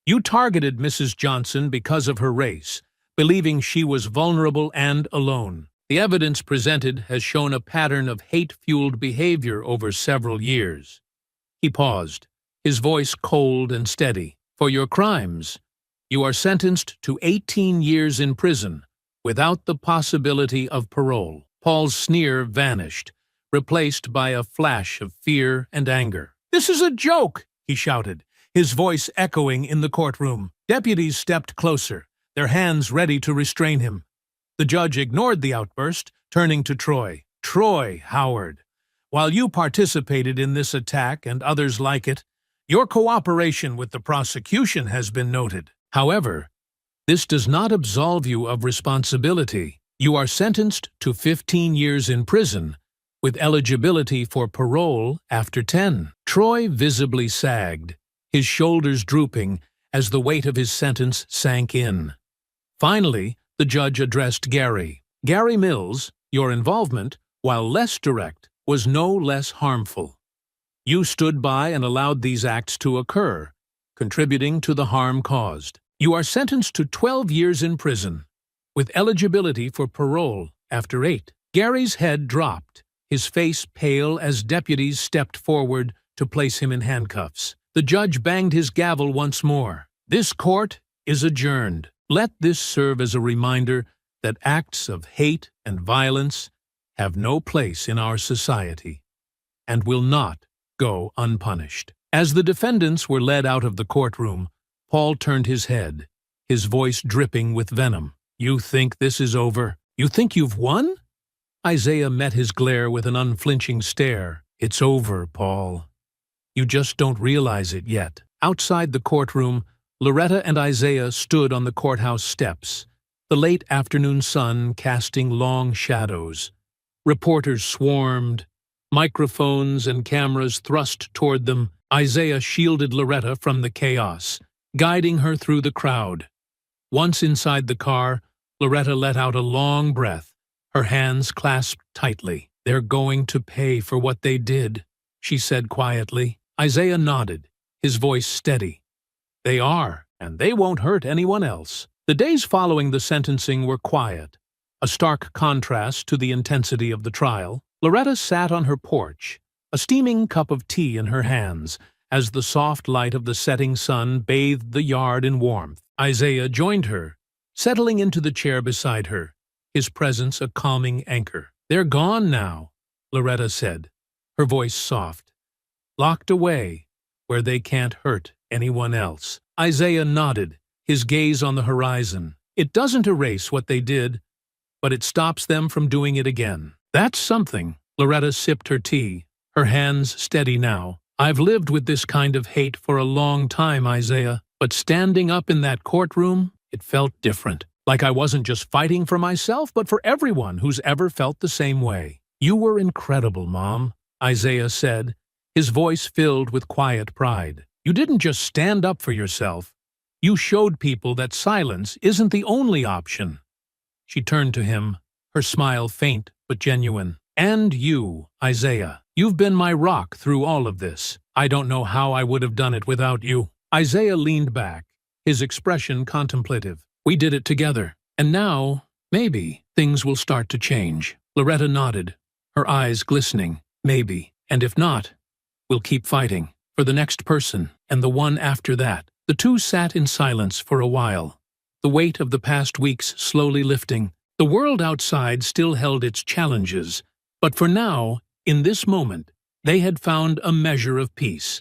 You targeted Mrs. Johnson because of her race, believing she was vulnerable and alone. The evidence presented has shown a pattern of hate-fueled behavior over several years." He paused, his voice cold and steady. "For your crimes, you are sentenced to 18 years in prison, without the possibility of parole." Paul's sneer vanished, replaced by a flash of fear and anger. "This is a joke!" he shouted, his voice echoing in the courtroom. Deputies stepped closer, their hands ready to restrain him. The judge ignored the outburst, turning to Troy. "Troy Howard, while you participated in this attack and others like it, your cooperation with the prosecution has been noted. However, this does not absolve you of responsibility. You are sentenced to 15 years in prison, with eligibility for parole after 10. Troy visibly sagged, his shoulders drooping as the weight of his sentence sank in. Finally, the judge addressed Gary. "Gary Mills, your involvement, while less direct, was no less harmful. You stood by and allowed these acts to occur, contributing to the harm caused. You are sentenced to 12 years in prison, with eligibility for parole after 8. Gary's head dropped, his face pale as deputies stepped forward to place him in handcuffs. The judge banged his gavel once more. "This court is adjourned. Let this serve as a reminder that acts of hate and violence have no place in our society and will not go unpunished." As the defendants were led out of the courtroom, Paul turned his head, his voice dripping with venom. "You think this is over? You think you've won?" Isaiah met his glare with an unflinching stare. "It's over, Paul. You just don't realize it yet." Outside the courtroom, Loretta and Isaiah stood on the courthouse steps, the late afternoon sun casting long shadows. Reporters swarmed, microphones and cameras thrust toward them. Isaiah shielded Loretta from the chaos, guiding her through the crowd. Once inside the car, Loretta let out a long breath, her hands clasped tightly. "They're going to pay for what they did," she said quietly. Isaiah nodded, his voice steady. "They are, and they won't hurt anyone else." The days following the sentencing were quiet, a stark contrast to the intensity of the trial. Loretta sat on her porch, a steaming cup of tea in her hands, as the soft light of the setting sun bathed the yard in warmth. Isaiah joined her, settling into the chair beside her, his presence a calming anchor. "They're gone now," Loretta said, her voice soft. "Locked away, where they can't hurt anyone else." Isaiah nodded, his gaze on the horizon. "It doesn't erase what they did, but it stops them from doing it again. That's something." Loretta sipped her tea, her hands steady now. "I've lived with this kind of hate for a long time, Isaiah, but standing up in that courtroom, it felt different. Like I wasn't just fighting for myself, but for everyone who's ever felt the same way." "You were incredible, Mom," Isaiah said, his voice filled with quiet pride. "You didn't just stand up for yourself. You showed people that silence isn't the only option." She turned to him, her smile faint but genuine. "And you, Isaiah. You've been my rock through all of this. I don't know how I would have done it without you." Isaiah leaned back, his expression contemplative. "We did it together, and now, maybe, things will start to change." Loretta nodded, her eyes glistening. "Maybe, and if not, we'll keep fighting, for the next person, and the one after that." The two sat in silence for a while, the weight of the past weeks slowly lifting. The world outside still held its challenges, but for now, in this moment, they had found a measure of peace.